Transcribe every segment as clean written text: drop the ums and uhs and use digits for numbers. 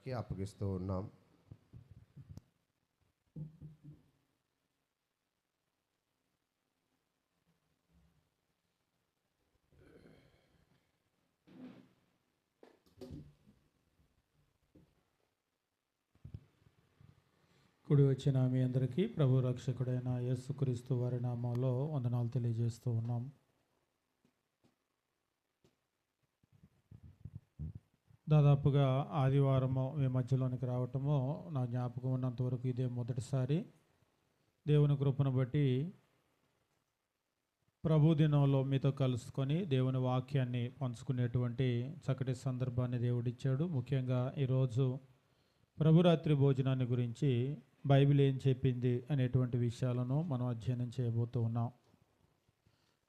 వారికి అప్పగిస్తూ ఉన్నాం. కూడి వచ్చిన మీ అందరికీ ప్రభు రక్షకుడైన యేసుక్రీస్తు వారి నామంలో వందనాలు తెలియజేస్తూ ఉన్నాం. దాదాపుగా ఆదివారము మీ మధ్యలోనికి రావటము నా జ్ఞాపకం ఉన్నంతవరకు ఇదే మొదటిసారి. దేవుని కృపను బట్టి ప్రభు దినంలో మీతో కలుసుకొని దేవుని వాక్యాన్ని పంచుకునేటువంటి చక్కటి సందర్భాన్ని దేవుడిచ్చాడు. ముఖ్యంగా ఈరోజు ప్రభురాత్రి భోజనాన్ని గురించి బైబిల్ ఏం చెప్పింది అనేటువంటి విషయాలను మనం అధ్యయనం చేయబోతూ ఉన్నాం.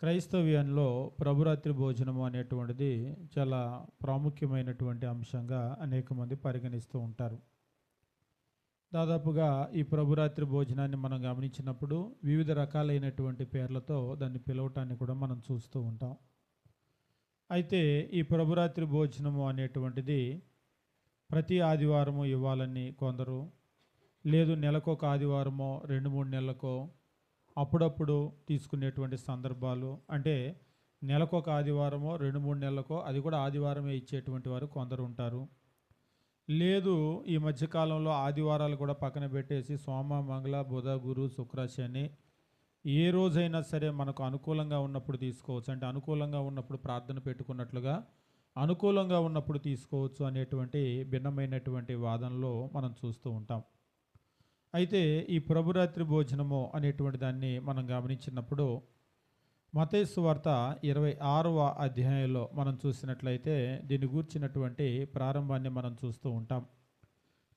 క్రైస్తవ్యంలో ప్రభురాత్రి భోజనము అనేటువంటిది చాలా ప్రాముఖ్యమైనటువంటి అంశంగా అనేక మంది పరిగణిస్తూ ఉంటారు. దాదాపుగా ఈ ప్రభురాత్రి భోజనాన్ని మనం గమనించినప్పుడు వివిధ రకాలైనటువంటి పేర్లతో దాన్ని పిలవటాన్ని కూడా మనం చూస్తూ ఉంటాం. అయితే ఈ ప్రభురాత్రి భోజనము అనేటువంటిది ప్రతి ఆదివారము ఇవ్వాలని కొందరు, లేదు నెలకొక ఆదివారమో 2-3 నెలలకో అప్పుడప్పుడు తీసుకునేటువంటి సందర్భాలు, అంటే నెలకొక ఆదివారమో 2-3 నెలలకో అది కూడా ఆదివారమే ఇచ్చేటువంటి వారు కొందరు ఉంటారు. లేదు ఈ మధ్యకాలంలో ఆదివారాలు కూడా పక్కన పెట్టేసి సోమ, మంగళ, బుధ, గురు, శుక్ర, శని ఏ రోజైనా సరే మనకు అనుకూలంగా ఉన్నప్పుడు తీసుకోవచ్చు. అంటే అనుకూలంగా ఉన్నప్పుడు ప్రార్థన పెట్టుకున్నట్లుగా అనుకూలంగా ఉన్నప్పుడు తీసుకోవచ్చు అనేటువంటి భిన్నమైనటువంటి వాదనలో మనం చూస్తూ ఉంటాం. అయితే ఈ ప్రభురాత్రి భోజనము అనేటువంటి దాన్ని మనం గమనించినప్పుడు మత్తయి సువార్త 26వ అధ్యాయంలో మనం చూసినట్లయితే దీన్ని గూర్చినటువంటి ప్రారంభాన్ని మనం చూస్తూ ఉంటాం.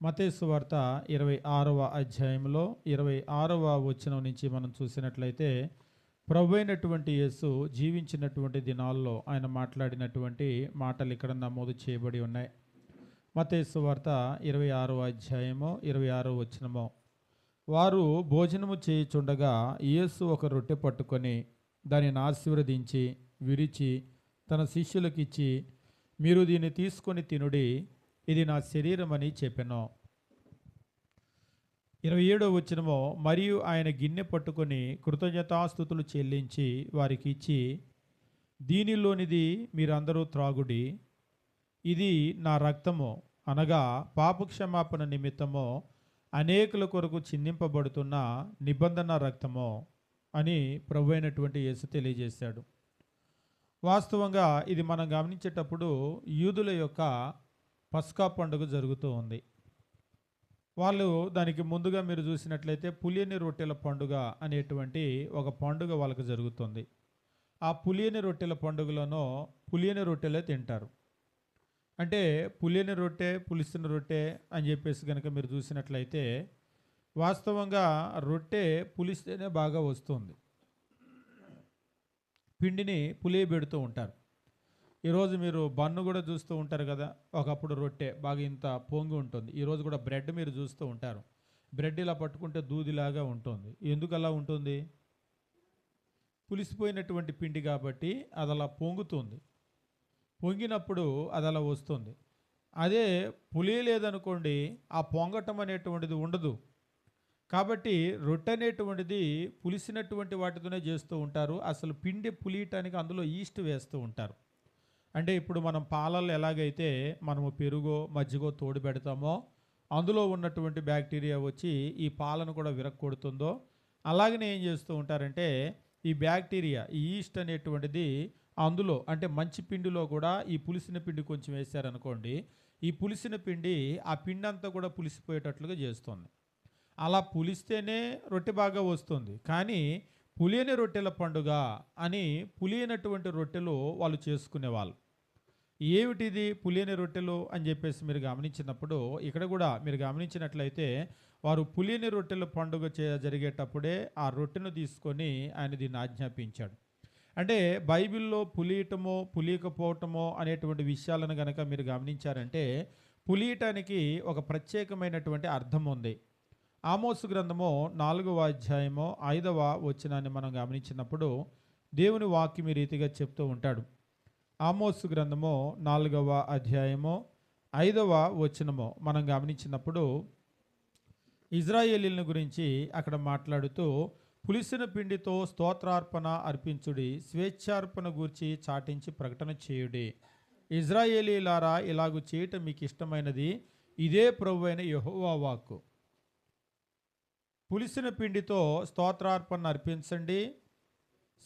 మత్తయి సువార్త 26వ అధ్యాయంలో 26వ వచనం నుంచి మనం చూసినట్లయితే ప్రభు అయినటువంటి యేసు జీవించినటువంటి దినాల్లో ఆయన మాట్లాడినటువంటి మాటలు ఇక్కడ నమోదు చేయబడి ఉన్నాయి. మత్తయి సువార్త 26వ అధ్యాయము 26వ వచనము. వారు భోజనము చేయుచుండగా యేసు ఒక రొట్టె పట్టుకొని దానిని ఆశీర్వదించి విరిచి తన శిష్యులకిచ్చి, మీరు దీన్ని తీసుకొని తినుడి, ఇది నా శరీరం అని చెప్పెను. 27వ వచనము. మరియు ఆయన గిన్నె పట్టుకొని కృతజ్ఞతాస్తుతులు చెల్లించి వారికి ఇచ్చి, దీనిలోనిది మీరందరూ త్రాగుడి, ఇది నా రక్తము, అనగా పాపక్షమాపణ నిమిత్తము అనేకుల కొరకు చిందింపబడుతున్న నిబంధన రక్తము అని ప్రభు అయినటువంటి యేసు తెలియజేశాడు. వాస్తవంగా ఇది మనం గమనించేటప్పుడు యూదుల యొక్క పస్కా పండుగ జరుగుతూ ఉంది. వాళ్ళు దానికి ముందుగా మీరు చూసినట్లయితే పులియని రొట్టెల పండుగ అనేటువంటి ఒక పండుగ వాళ్ళకు జరుగుతుంది. ఆ పులియని రొట్టెల పండుగలోనో పులియని రొట్టెలే తింటారు. అంటే పులియని రొట్టె, పులిసిన రొట్టె అని చెప్పేసి కనుక మీరు చూసినట్లయితే వాస్తవంగా రొట్టె పులిస్తేనే బాగా వస్తుంది. పిండిని పులియబెడుతూ ఉంటారు. ఈరోజు మీరు బన్ను కూడా చూస్తూ ఉంటారు కదా, ఒకప్పుడు రొట్టె బాగా ఇంత పొంగి ఉంటుంది. ఈరోజు కూడా బ్రెడ్ మీరు చూస్తూ ఉంటారు. బ్రెడ్ ఇలా పట్టుకుంటే దూదిలాగా ఉంటుంది. ఎందుకు అలా ఉంటుంది? పులిసిపోయినటువంటి పిండి కాబట్టి అది అలా పొంగుతుంది. పొంగినప్పుడు అది అలా వస్తుంది. అదే పులియలేదనుకోండి, ఆ పొంగటం అనేటువంటిది ఉండదు. కాబట్టి రొట్టె అనేటువంటిది పులిసినటువంటి వాటితోనే చేస్తూ ఉంటారు. అసలు పిండి పులియటానికి అందులో ఈస్ట్ వేస్తూ ఉంటారు. అంటే ఇప్పుడు మనం పాలల్లో ఎలాగైతే మనము పెరుగో మజ్జిగో తోడు పెడతామో అందులో ఉన్నటువంటి బ్యాక్టీరియా వచ్చి ఈ పాలను కూడా విరక్కొడుతుందో, అలాగనే ఏం చేస్తూ ఉంటారంటే ఈ బ్యాక్టీరియా, ఈ ఈస్ట్ అనేటువంటిది అందులో, అంటే మంచి పిండిలో కూడా ఈ పులిసిన పిండి కొంచెం వేశారనుకోండి, ఈ పులిసిన పిండి ఆ పిండి అంతా కూడా పులిసిపోయేటట్లుగా చేస్తుంది. అలా పులిస్తేనే రొట్టె బాగా వస్తుంది. కానీ పులియని రొట్టెల పండుగ అని పులియనటువంటి రొట్టెలు వాళ్ళు చేసుకునేవాళ్ళు. ఏమిటిది పులియని రొట్టెలు అని చెప్పేసి మీరు గమనించినప్పుడు ఇక్కడ కూడా మీరు గమనించినట్లయితే వారు పులియని రొట్టెల పండుగ జరిగేటప్పుడే ఆ రొట్టెను తీసుకొని ఆయన దీన్ని ఆజ్ఞాపించాడు. అంటే బైబిల్లో పులియటమో పులియకపోవటమో అనేటువంటి విషయాలను కనుక మీరు గమనించారంటే పులియటానికి ఒక ప్రత్యేకమైనటువంటి అర్థం ఉంది. ఆమోసు గ్రంథము 4వ అధ్యాయము 5వ వచనాన్ని మనం గమనించినప్పుడు దేవుని వాక్యం ఈ రీతిగా చెప్తూ ఉంటాడు. ఆమోసు గ్రంథము 4వ అధ్యాయము 5వ వచనము మనం గమనించినప్పుడు ఇజ్రాయేలీల గురించి అక్కడ మాట్లాడుతూ పులిసిన పిండితో స్తోత్రార్పణ అర్పించుడి, స్వేచ్ఛార్పణ గూర్చి చాటించి ప్రకటన చేయుడి. ఇజ్రాయేలీలారా, ఇలాగు చేయటం మీకు ఇష్టమైనది, ఇదే ప్రభువైన యెహోవా వాక్కు. పులిసిన పిండితో స్తోత్రార్పణ అర్పించండి,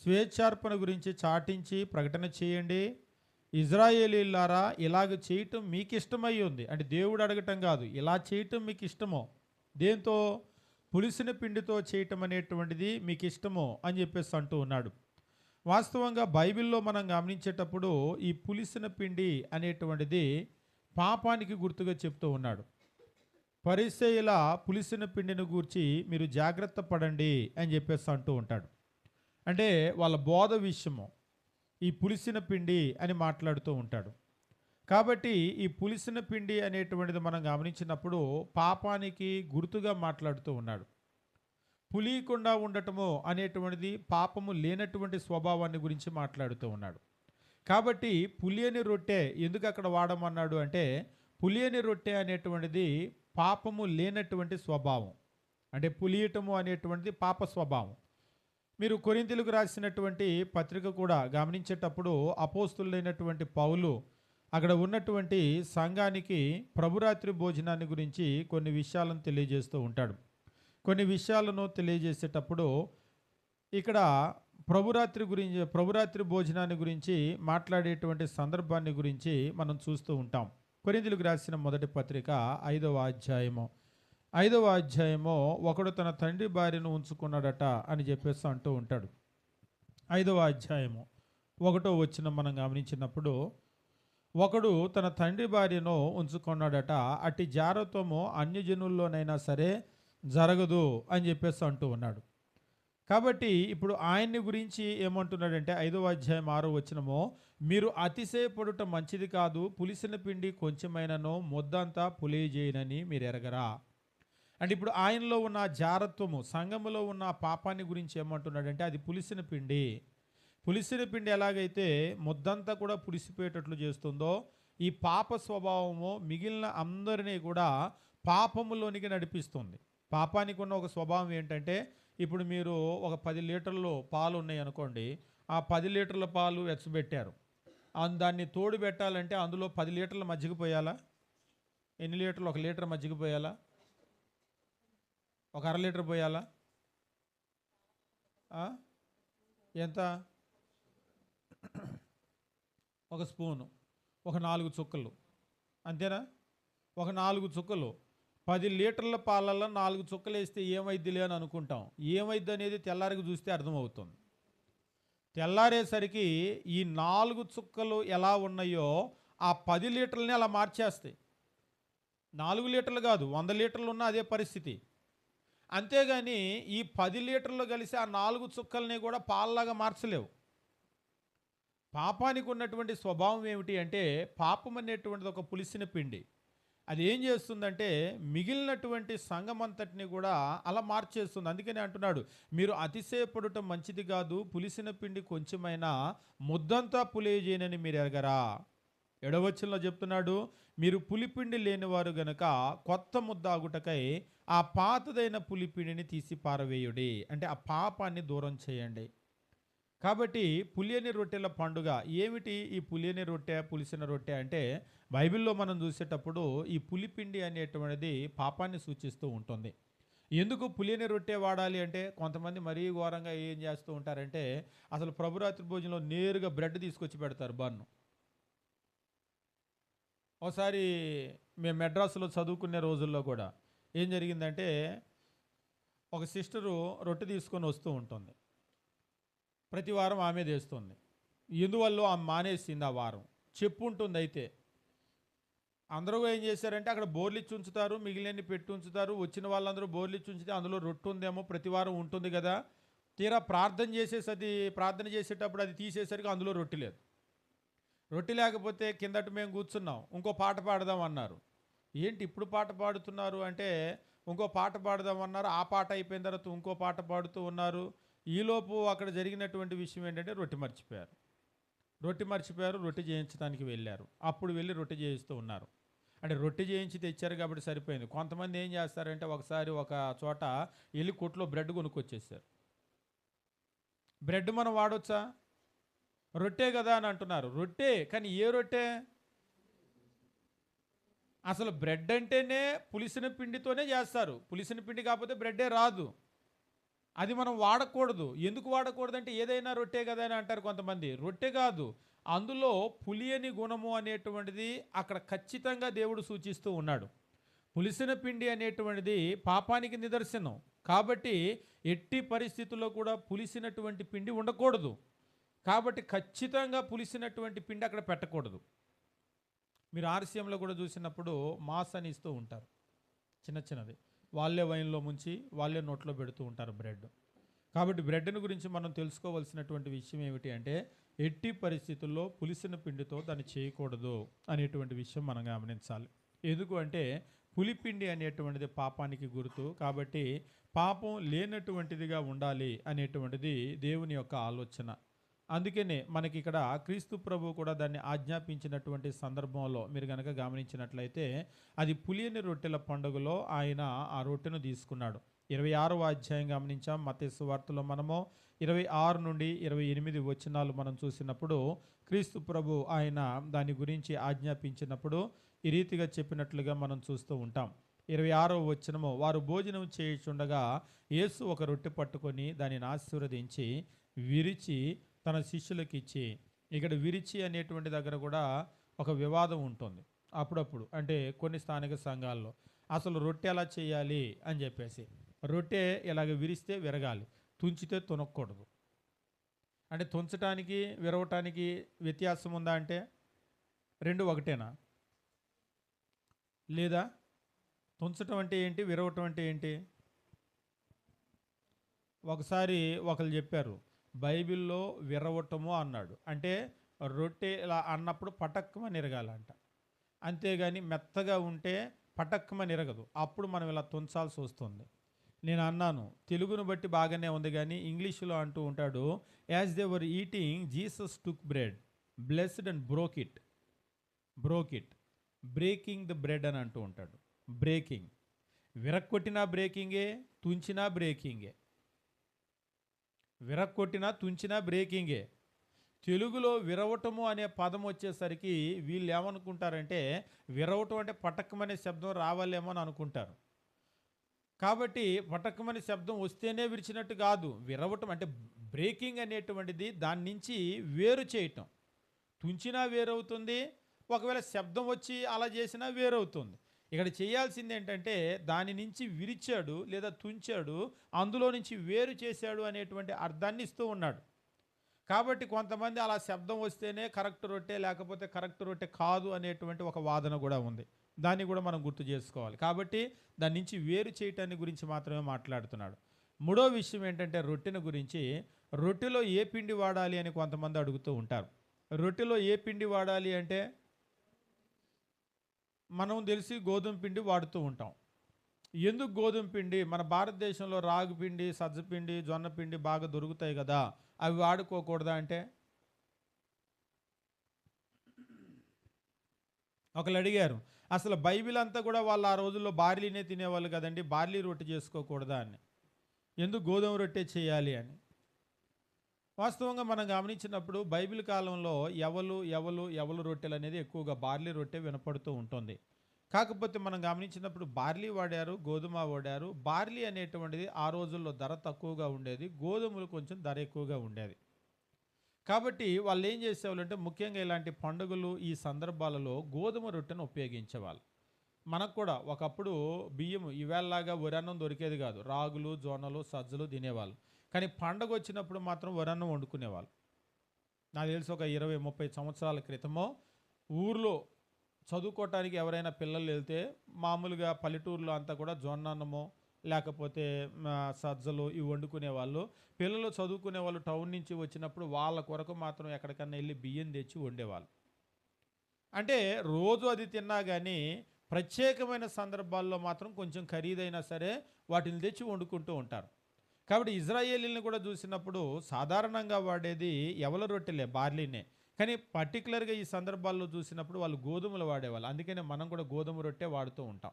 స్వేచ్ఛార్పణ గురించి చాటించి ప్రకటన చేయండి. ఇజ్రాయేలీలారా, ఇలాగ చేయటం మీకు ఇష్టమై ఉంది. అంటే దేవుడు అడగటం కాదు, ఇలా చేయటం మీకు ఇష్టమో. దేంతో? పులిసిన పిండితో చేయటం అనేటువంటిది మీకు ఇష్టమో అని చెప్పేసి అంటూ ఉన్నాడు. వాస్తవంగా బైబిల్లో మనం గమనించేటప్పుడు ఈ పులిసిన పిండి అనేటువంటిది పాపానికి గుర్తుగా చెప్తూ ఉన్నాడు. పరిసయ్యుల పులిసిన పిండిని గూర్చి మీరు జాగ్రత్త పడండి అని చెప్పేసి అంటూ ఉంటాడు. అంటే వాళ్ళ బోధ విషయము ఈ పులిసిన పిండి అని మాట్లాడుతూ ఉంటాడు. కాబట్టి ఈ పులిసిన పిండి అనేటువంటిది మనం గమనించినప్పుడు పాపానికి గుర్తుగా మాట్లాడుతూ ఉన్నాడు. పులియకుండా ఉండటము అనేటువంటిది పాపము లేనటువంటి స్వభావాన్ని గురించి మాట్లాడుతూ ఉన్నాడు. కాబట్టి పులియని రొట్టె ఎందుకు అక్కడ వాడమన్నాడు అంటే, పులియని రొట్టె అనేటువంటిది పాపము లేనటువంటి స్వభావం. అంటే పులియటము అనేటువంటిది పాప స్వభావం. మీరు కొరింథీయులకు రాసినటువంటి పత్రిక కూడా గమనించేటప్పుడు అపోస్తులైనటువంటి పౌలు అక్కడ ఉన్నటువంటి సంఘానికి ప్రభురాత్రి భోజనాన్ని గురించి కొన్ని విషయాలను తెలియజేస్తూ ఉంటాడు. కొన్ని విషయాలను తెలియజేసేటప్పుడు ఇక్కడ ప్రభురాత్రి భోజనాన్ని గురించి మాట్లాడేటువంటి సందర్భాన్ని గురించి మనం చూస్తూ ఉంటాం. కొరింథీయులకు రాసిన మొదటి పత్రిక 5వ అధ్యాయము ఒకడు తన తండ్రి భార్యను ఉంచుకున్నాడట అని చెప్పేసి అంటూ ఉంటాడు. 5వ అధ్యాయము 1వ వచనం మనం గమనించినప్పుడు, ఒకడు తన తండ్రి భార్యను ఉంచుకున్నాడట, అట్టి జారత్వము అన్యజనుల్లోనైనా సరే జరగదు అని చెప్పేసి అంటూ ఉన్నాడు. కాబట్టి ఇప్పుడు ఆయన్ని గురించి ఏమంటున్నాడంటే 5వ అధ్యాయం 6వ వచనము, మీరు అతిశయపడుట మంచిది కాదు, పులిసిన పిండి కొంచెమైనను ముద్దంతా పులియజేయనని మీరు ఎరగరా. అంటే ఇప్పుడు ఆయనలో ఉన్న జారత్వము, సంఘములో ఉన్న పాపాన్ని గురించి ఏమంటున్నాడంటే అది పులిసిన పిండి. పులిసిన పిండి ఎలాగైతే ముద్దంతా కూడా పులిసిపోయేటట్లు చేస్తుందో, ఈ పాప స్వభావము మిగిలిన అందరినీ కూడా పాపములోనికి నడిపిస్తుంది. పాపానికి ఉన్న ఒక స్వభావం ఏంటంటే, ఇప్పుడు మీరు ఒక 10 లీటర్లు పాలు ఉన్నాయి అనుకోండి, ఆ 10 లీటర్ల పాలు వెచ్చబెట్టారు, దాన్ని తోడు పెట్టాలంటే అందులో 10 లీటర్ల మజ్జిగ పోయాలా? ఎన్ని లీటర్లు? 1 లీటర్ మజ్జిగ పోయాలా? ఒక 1/2 లీటర్ పోయాలా? ఎంత? ఒక స్పూను, ఒక 4 చుక్కలు, అంతేనా? ఒక 4 చుక్కలు 10 లీటర్ల పాలల్లో 4 చుక్కలు వేస్తే ఏమైద్దిలే అని అనుకుంటాం. ఏమైద్ది అనేది తెల్లారికి చూస్తే అర్థమవుతుంది. తెల్లారేసరికి ఈ 4 చుక్కలు ఎలా ఉన్నాయో ఆ 10 లీటర్లని అలా మార్చేస్తాయి. 4 లీటర్లు కాదు, 100 లీటర్లు ఉన్న అదే పరిస్థితి. అంతేగాని ఈ 10 లీటర్లు కలిసి ఆ 4 చుక్కల్ని కూడా పాలలాగా మార్చలేవు. పాపానికి ఉన్నటువంటి స్వభావం ఏమిటి అంటే, పాపం అనేటువంటిది ఒక పులిసిన పిండి. అది ఏం చేస్తుందంటే మిగిలినటువంటి సంఘమంతటిని కూడా అలా మార్చేస్తుంది. అందుకని అంటున్నాడు, మీరు అతిశయపడటం మంచిది కాదు, పులిసిన పిండి కొంచెమైనా ముద్దంతా పులియజేయనని మీరు ఎరగరా. 7వ వచనంలో చెప్తున్నాడు, మీరు పులిపిండి లేనివారు గనక కొత్త ముద్ద ఆగుటకై ఆ పాతదైన పులిపిండిని తీసి పారవేయుడి. అంటే ఆ పాపాన్ని దూరం చేయండి. కాబట్టి పులియని రొట్టెల పండుగ ఏమిటి? ఈ పులియని రొట్టె, పులిసిన రొట్టె అంటే బైబిల్లో మనం చూసేటప్పుడు ఈ పులిపిండి అనేటువంటిది పాపాన్ని సూచిస్తూ ఉంటుంది. ఎందుకు పులియని రొట్టె వాడాలి అంటే, కొంతమంది మరీ ఘోరంగా ఏం చేస్తూ ఉంటారంటే, అసలు ప్రభురాత్రి భోజనంలో నేరుగా బ్రెడ్ తీసుకొచ్చి పెడతారు, బన్ను. ఒకసారి మేము మెడ్రాసులో చదువుకునే రోజుల్లో కూడా ఏం జరిగిందంటే, ఒక సిస్టరు రొట్టె తీసుకొని వస్తూ ఉంటుంది. ప్రతి వారం ఆమె తెస్తుంది. ఎందువల్ల ఆమె మానేసింది ఆ వారం చెప్పు ఉంటుంది. అయితే అందరూ ఏం చేశారంటే, అక్కడ బోర్లు ఇచ్చి ఉంచుతారు, మిగిలినన్ని పెట్టి ఉంచుతారు. వచ్చిన వాళ్ళందరూ బోర్లు ఇచ్చి ఉంచితే అందులో రొట్టె ఉందేమో, ప్రతి వారం ఉంటుంది కదా. తీరా ప్రార్థన చేసేటప్పుడు అది తీసేసరికి అందులో రొట్టె లేదు. రొట్టె లేకపోతే కిందట మేము కూర్చున్నాం, ఇంకో పాట పాడదాం అన్నారు. ఏంటి ఇప్పుడు పాట పాడుతున్నారు అంటే, ఇంకో పాట పాడదాం అన్నారు. ఆ పాట అయిపోయిన తర్వాత ఇంకో పాట పాడుతూ ఉన్నారు. ఈలోపు అక్కడ జరిగినటువంటి విషయం ఏంటంటే, రొట్టె మర్చిపోయారు. రొట్టె చేయించడానికి వెళ్ళారు. అప్పుడు వెళ్ళి రొట్టె చేయిస్తూ ఉన్నారు. అంటే రొట్టె చేయించి తెచ్చారు కాబట్టి సరిపోయింది. కొంతమంది ఏం చేస్తారంటే ఒకసారి ఒక చోట వెళ్ళి కొట్లో బ్రెడ్ కొనుక్కొచ్చేసారు. బ్రెడ్ మనం వాడొచ్చా? రొట్టె కదా అని అంటున్నారు. రొట్టె, కానీ ఏ రొట్టె? అసలు బ్రెడ్ అంటేనే పులిసిన పిండితోనే చేస్తారు. పులిసిన పిండి కాకపోతే బ్రెడ్డే రాదు. అది మనం వాడకూడదు. ఎందుకు వాడకూడదంటే ఏదైనా రొట్టె కదా అని అంటారు కొంతమంది. రొట్టె కాదు, అందులో పులియని గుణము అనేటువంటిది అక్కడ ఖచ్చితంగా దేవుడు సూచిస్తూ ఉన్నాడు. పులిసిన పిండి అనేటువంటిది పాపానికి నిదర్శనం. కాబట్టి ఎట్టి పరిస్థితుల్లో కూడా పులిసినటువంటి పిండి ఉండకూడదు. కాబట్టి ఖచ్చితంగా పులిసినటువంటి పిండి అక్కడ పెట్టకూడదు. మీరు ఆర్సీఎంలో కూడా చూసినప్పుడు మాస్ అని ఇస్తూ ఉంటారు, చిన్న చిన్నది. వాళ్ళే వైన్లో ముంచి వాళ్ళే నోట్లో పెడుతూ ఉంటారు బ్రెడ్. కాబట్టి బ్రెడ్ని గురించి మనం తెలుసుకోవాల్సినటువంటి విషయం ఏమిటి అంటే ఎట్టి పరిస్థితుల్లో పులిసిన పిండితో దాన్ని చేయకూడదు అనేటువంటి విషయం మనం గమనించాలి. ఎందుకు అంటే పులిపిండి అనేటువంటిది పాపానికి గుర్తు. కాబట్టి పాపం లేనటువంటిదిగా ఉండాలి అనేటువంటిది దేవుని యొక్క ఆలోచన. అందుకనే మనకి ఇక్కడ క్రీస్తు ప్రభు కూడా దాన్ని ఆజ్ఞాపించినటువంటి సందర్భంలో మీరు కనుక గమనించినట్లయితే అది పులియని రొట్టెల పండుగలో ఆయన ఆ రొట్టెను తీసుకున్నాడు. 26వ అధ్యాయం గమనించాం మత్తయి సువార్తలో. మనము 26 నుండి 28 వచనాలు మనం చూసినప్పుడు క్రీస్తు ప్రభు ఆయన దాని గురించి ఆజ్ఞాపించినప్పుడు ఈ రీతిగా చెప్పినట్లుగా మనం చూస్తూ ఉంటాం. 26వ వచనము, వారు భోజనం చేయుచుండగా యేసు ఒక రొట్టె పట్టుకొని దానిని ఆశీర్వదించి విరిచి తన శిష్యులకు ఇచ్చి. ఇక్కడ విరిచి అనేటువంటి దగ్గర కూడా ఒక వివాదం ఉంటుంది అప్పుడప్పుడు. అంటే కొన్ని స్థానిక సంఘాల్లో అసలు రొట్టె ఎలా చేయాలి అని చెప్పేసి, రొట్టె ఇలాగ విరిస్తే విరగాలి, తుంచితే తునకూడదు. అంటే తుంచటానికి విరవటానికి వ్యత్యాసం ఉందా అంటే రెండు ఒకటేనా? లేదా తుంచటం అంటే ఏంటి, విరవటం అంటే ఏంటి? ఒకసారి ఒకరు చెప్పారు, బైబిల్లో విరవటము అన్నాడు. అంటే రొట్టె ఇలా అన్నప్పుడు పటక్కమని ఎరగాలంట, అంతేగాని మెత్తగా ఉంటే పటక్కమని ఎరగదు. అప్పుడు మనం ఇలా తుంచాల్సి వస్తుంది. నేను అన్నాను, తెలుగును బట్టి బాగానే ఉంది, కానీ ఇంగ్లీష్లో అంటూ ఉంటాడు, as they were eating Jesus took bread blessed and broke it. Breaking the bread అని అంటూ ఉంటాడు. బ్రేకింగ్, విరక్కొట్టినా బ్రేకింగే, తుంచినా బ్రేకింగే. విరక్కొట్టినా తుంచినా బ్రేకింగే. తెలుగులో విరవటము అనే పదం వచ్చేసరికి వీళ్ళు ఏమనుకుంటారంటే విరవటం అంటే పటకమనే శబ్దం రావాలేమో అని అనుకుంటారు. కాబట్టి పటకమనే శబ్దం వస్తేనే విరిచినట్టు కాదు. విరవటం అంటే బ్రేకింగ్ అనేటువంటిది దాని నుంచి వేరు చేయటం. తుంచినా వేరవుతుంది, ఒకవేళ శబ్దం వచ్చి అలా చేసినా వేరవుతుంది. ఇక్కడ చేయాల్సింది ఏంటంటే దాని నుంచి విరిచాడు లేదా తుంచాడు, అందులో నుంచి వేరు చేశాడు అనేటువంటి అర్థాన్ని ఇస్తూ ఉన్నాడు. కాబట్టి కొంతమంది అలా శబ్దం వస్తేనే కరెక్ట్ రొట్టె, లేకపోతే కరెక్ట్ రొట్టె కాదు అనేటువంటి ఒక వాదన కూడా ఉంది. దాన్ని కూడా మనం గుర్తు చేసుకోవాలి. కాబట్టి దాని నుంచి వేరు చేయటాన్ని గురించి మాత్రమే మాట్లాడుతున్నాడు. మూడో విషయం ఏంటంటే రొట్టెను గురించి. రొట్టెలో ఏ పిండి వాడాలి అని కొంతమంది అడుగుతూ ఉంటారు. రొట్టెలో ఏ పిండి వాడాలి అంటే మనం తెలిసి గోధుమ పిండి వాడుతూ ఉంటాం. ఎందుకు గోధుమ పిండి? మన భారతదేశంలో రాగి పిండి, సజ్జ పిండి, జొన్న పిండి బాగా దొరుకుతాయి కదా, అవి వాడుకోకూడదా అంటే ఒకళ్ళు అడిగారు, అసలు బైబిల్ అంతా కూడా వాళ్ళు ఆ రోజుల్లో బార్లీనే తినేవాళ్ళు కదండి, బార్లీ రొట్టె చేసుకోకూడదా అని, ఎందుకు గోధుమ రొట్టె చేయాలి అని. వాస్తవంగా మనం గమనించినప్పుడు బైబిల్ కాలంలో ఎవలు రొట్టెలు అనేది ఎక్కువగా బార్లీ రొట్టె వినపడుతూ ఉంటుంది. కాకపోతే మనం గమనించినప్పుడు బార్లీ వాడారు, గోధుమ వాడారు. బార్లీ అనేటువంటిది ఆ రోజుల్లో ధర తక్కువగా ఉండేది, గోధుమలు కొంచెం ధర ఎక్కువగా ఉండేది. కాబట్టి వాళ్ళు ఏం చేసేవాళ్ళు అంటే ముఖ్యంగా ఇలాంటి పండుగలు ఈ సందర్భాలలో గోధుమ రొట్టెను ఉపయోగించేవాళ్ళు. మనకు కూడా ఒకప్పుడు బియ్యం ఇవేళలాగా వరన్నం దొరికేది కాదు, రాగులు, జొన్నలు, సజ్జలు తినేవాళ్ళు. కానీ పండగ వచ్చినప్పుడు మాత్రం వరన్నం వండుకునేవాళ్ళు. నాకు తెలిసి ఒక 20-30 సంవత్సరాల క్రితమో ఊర్లో చదువుకోవటానికి ఎవరైనా పిల్లలు వెళ్తే మామూలుగా పల్లెటూరులో అంతా కూడా జొన్న అన్నమో లేకపోతే సజ్జలు ఇవి వండుకునేవాళ్ళు. పిల్లలు చదువుకునే వాళ్ళు టౌన్ నుంచి వచ్చినప్పుడు వాళ్ళ కొరకు మాత్రం ఎక్కడికన్నా వెళ్ళి బియ్యం తెచ్చి వండేవాళ్ళు. అంటే రోజు అది తిన్నా కానీ ప్రత్యేకమైన సందర్భాల్లో మాత్రం కొంచెం ఖరీదైనా సరే వాటిని తెచ్చి వండుకుంటూ ఉంటారు. కాబట్టి ఇజ్రాయేలీని కూడా చూసినప్పుడు సాధారణంగా వాడేది ఎవల రొట్టెలే, బార్లీనే. కానీ పర్టికులర్గా ఈ సందర్భాల్లో చూసినప్పుడు వాళ్ళు గోధుమలు వాడేవాళ్ళు. అందుకనే మనం కూడా గోధుమ రొట్టె వాడుతూ ఉంటాం.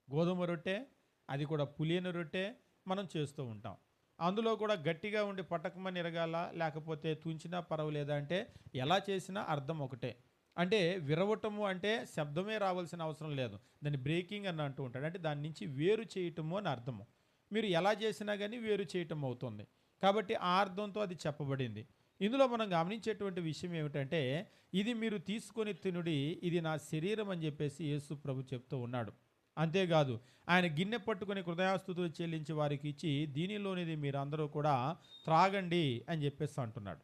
గోధుమ రొట్టె, అది కూడా పులియని రొట్టె మనం చేస్తూ ఉంటాం. అందులో కూడా గట్టిగా ఉండి పటకమని ఎరగాల, లేకపోతే తుంచినా పర్వాలేదా అంటే ఎలా చేసినా అర్థం ఒకటే. అంటే విరవటము అంటే శబ్దమే రావాల్సిన అవసరం లేదు. దాన్ని బ్రేకింగ్ అని అంటూ ఉంటాడు. అంటే దాని నుంచి వేరు చేయటము అని అర్థము. మీరు ఎలా చేసినా కానీ వేరు చేయటం అవుతుంది. కాబట్టి ఆ అర్థంతో అది చెప్పబడింది. ఇందులో మనం గమనించేటువంటి విషయం ఏమిటంటే, ఇది మీరు తీసుకొని తినుడి, ఇది నా శరీరం అని చెప్పేసి యేసు ప్రభు చెప్తూ ఉన్నాడు. అంతేకాదు, ఆయన గిన్నె పట్టుకొని కృతజ్ఞతాస్తుతులు చెల్లించి వారికి ఇచ్చి, దీనిలోనిది మీరందరూ కూడా త్రాగండి అని చెప్పేసి అంటున్నాడు.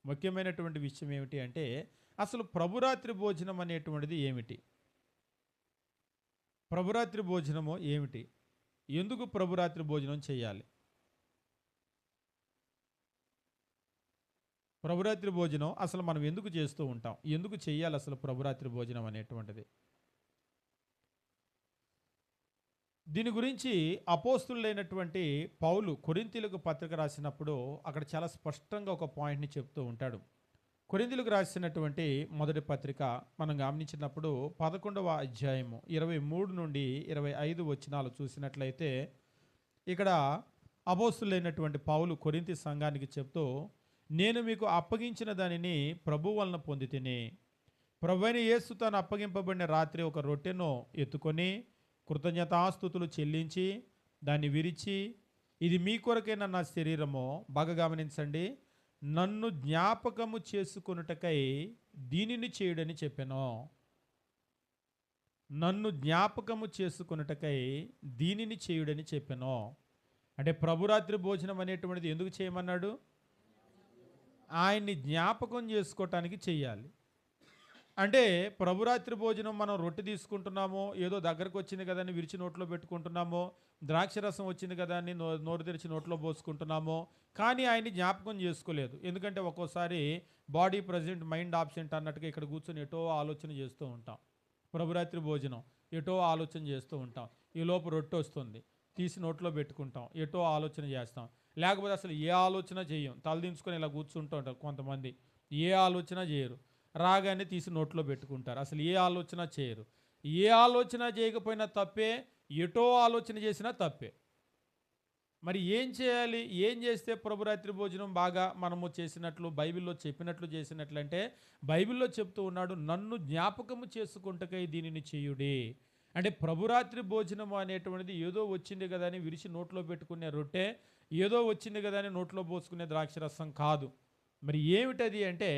ముఖ్యమైనటువంటి విషయం ఏమిటి అంటే, అసలు ప్రభురాత్రి భోజనం అనేటువంటిది ఏమిటి? ప్రభురాత్రి భోజనము ఏమిటి? ఎందుకు ప్రభురాత్రి భోజనం చేయాలి? ప్రభురాత్రి భోజనం అసలు మనం ఎందుకు చేస్తూ ఉంటాం? ఎందుకు చేయాలి అసలు ప్రభురాత్రి భోజనం అనేటువంటిది? దీని గురించి అపోస్తులైనటువంటి పౌలు కొరింథీయులకు పత్రిక రాసినప్పుడు అక్కడ చాలా స్పష్టంగా ఒక పాయింట్ని చెప్తూ ఉంటాడు. కొరింథీయులకు రాసినటువంటి మొదటి పత్రిక మనం గమనించినప్పుడు 11వ అధ్యాయము 23 నుండి 25 వచనాలు చూసినట్లయితే, ఇక్కడ అపోస్తులైనటువంటి పౌలు కొరింథీ సంఘానికి చెప్తూ, నేను మీకు అప్పగించిన దానిని ప్రభు వలన పొంది తిని, ప్రభువైన యేసు తాను అప్పగింపబడిన రాత్రి ఒక రొట్టెను ఎత్తుకొని కృతజ్ఞతాస్తుతులు చెల్లించి దాన్ని విరిచి, ఇది మీ కొరకైన నా శరీరము, బాగా గమనించండి, నన్ను జ్ఞాపకము చేసుకొనుటకై దీనిని చేయుడని చెప్పాను. నన్ను జ్ఞాపకము చేసుకొనుటకై దీనిని చేయుడని చెప్పాను. అంటే ప్రభురాత్రి భోజనం అనేటువంటిది ఎందుకు చేయమన్నాడు? ఆయన్ని జ్ఞాపకం చేసుకోవటానికి చెయ్యాలి. అంటే ప్రభురాత్రి భోజనం మనం రొట్టె తీసుకుంటున్నామో, ఏదో దగ్గరకు వచ్చింది కదా అని విరిచి నోట్లో పెట్టుకుంటున్నామో, ద్రాక్ష రసం వచ్చింది కదా అని నోరు తెరిచి నోట్లో పోసుకుంటున్నామో, కానీ ఆయన్ని జ్ఞాపకం చేసుకోలేదు. ఎందుకంటే ఒక్కోసారి బాడీ ప్రజెంట్ మైండ్ ఆబ్సెంట్ అన్నట్టుగా ఇక్కడ కూర్చొని ఎటో ఆలోచన చేస్తూ ఉంటాం. ప్రభురాత్రి భోజనం ఎటో ఆలోచన చేస్తూ ఉంటాం. ఈ లోపు రొట్టె వస్తుంది, తీసి నోట్లో పెట్టుకుంటాం, ఎటో ఆలోచన చేస్తాం. లేకపోతే అసలు ఏ ఆలోచన చేయం, తలదించుకొని ఇలా కూర్చుంటూ ఉంటారు కొంతమంది. ఏ ఆలోచన చేయరు, రాగానే తీసి నోట్లో పెట్టుకుంటారు. అసలు ఏ ఆలోచన చేయరు. ఏ ఆలోచన చేయకపోయినా తప్పే, ఎటో ఆలోచన చేసినా తప్పే. మరి ఏం చేయాలి? ఏం చేస్తే ప్రభురాత్రి భోజనం బాగా మనము చేసినట్లు, బైబిల్లో చెప్పినట్లు చేసినట్లంటే, బైబిల్లో చెప్తూ ఉన్నాడు, నన్ను జ్ఞాపకము చేసుకుంటకై దీనిని చేయుడి. అంటే ప్రభురాత్రి భోజనము అనేటువంటిది ఏదో వచ్చింది కదా అని విరిచి నోట్లో పెట్టుకునే రొట్టె, ఏదో వచ్చింది కదా అని నోట్లో పోసుకునే ద్రాక్షరసం కాదు. మరి ఏమిటది అంటే,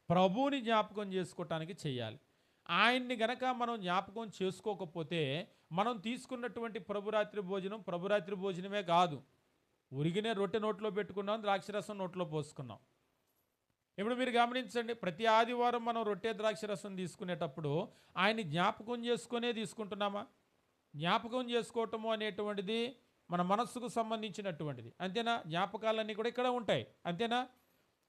ప్రభువుని జ్ఞాపకం చేసుకోవటానికి చేయాలి. ఆయన్ని గనక మనం జ్ఞాపకం చేసుకోకపోతే, మనం తీసుకున్నటువంటి ప్రభురాత్రి భోజనమే కాదు. ఉరిగినే రొట్టె నోట్లో పెట్టుకున్నాం, ద్రాక్షరసం నోట్లో పోసుకున్నాం. ఇప్పుడు మీరు గమనించండి, ప్రతి ఆదివారం మనం రొట్టె ద్రాక్షరసం తీసుకునేటప్పుడు ఆయన్ని జ్ఞాపకం చేసుకునే తీసుకుంటున్నామా? జ్ఞాపకం చేసుకోవటము అనేటువంటిది మన మనస్సుకు సంబంధించినటువంటిది, అంతేనా? జ్ఞాపకాలన్నీ కూడా ఇక్కడ ఉంటాయి, అంతేనా?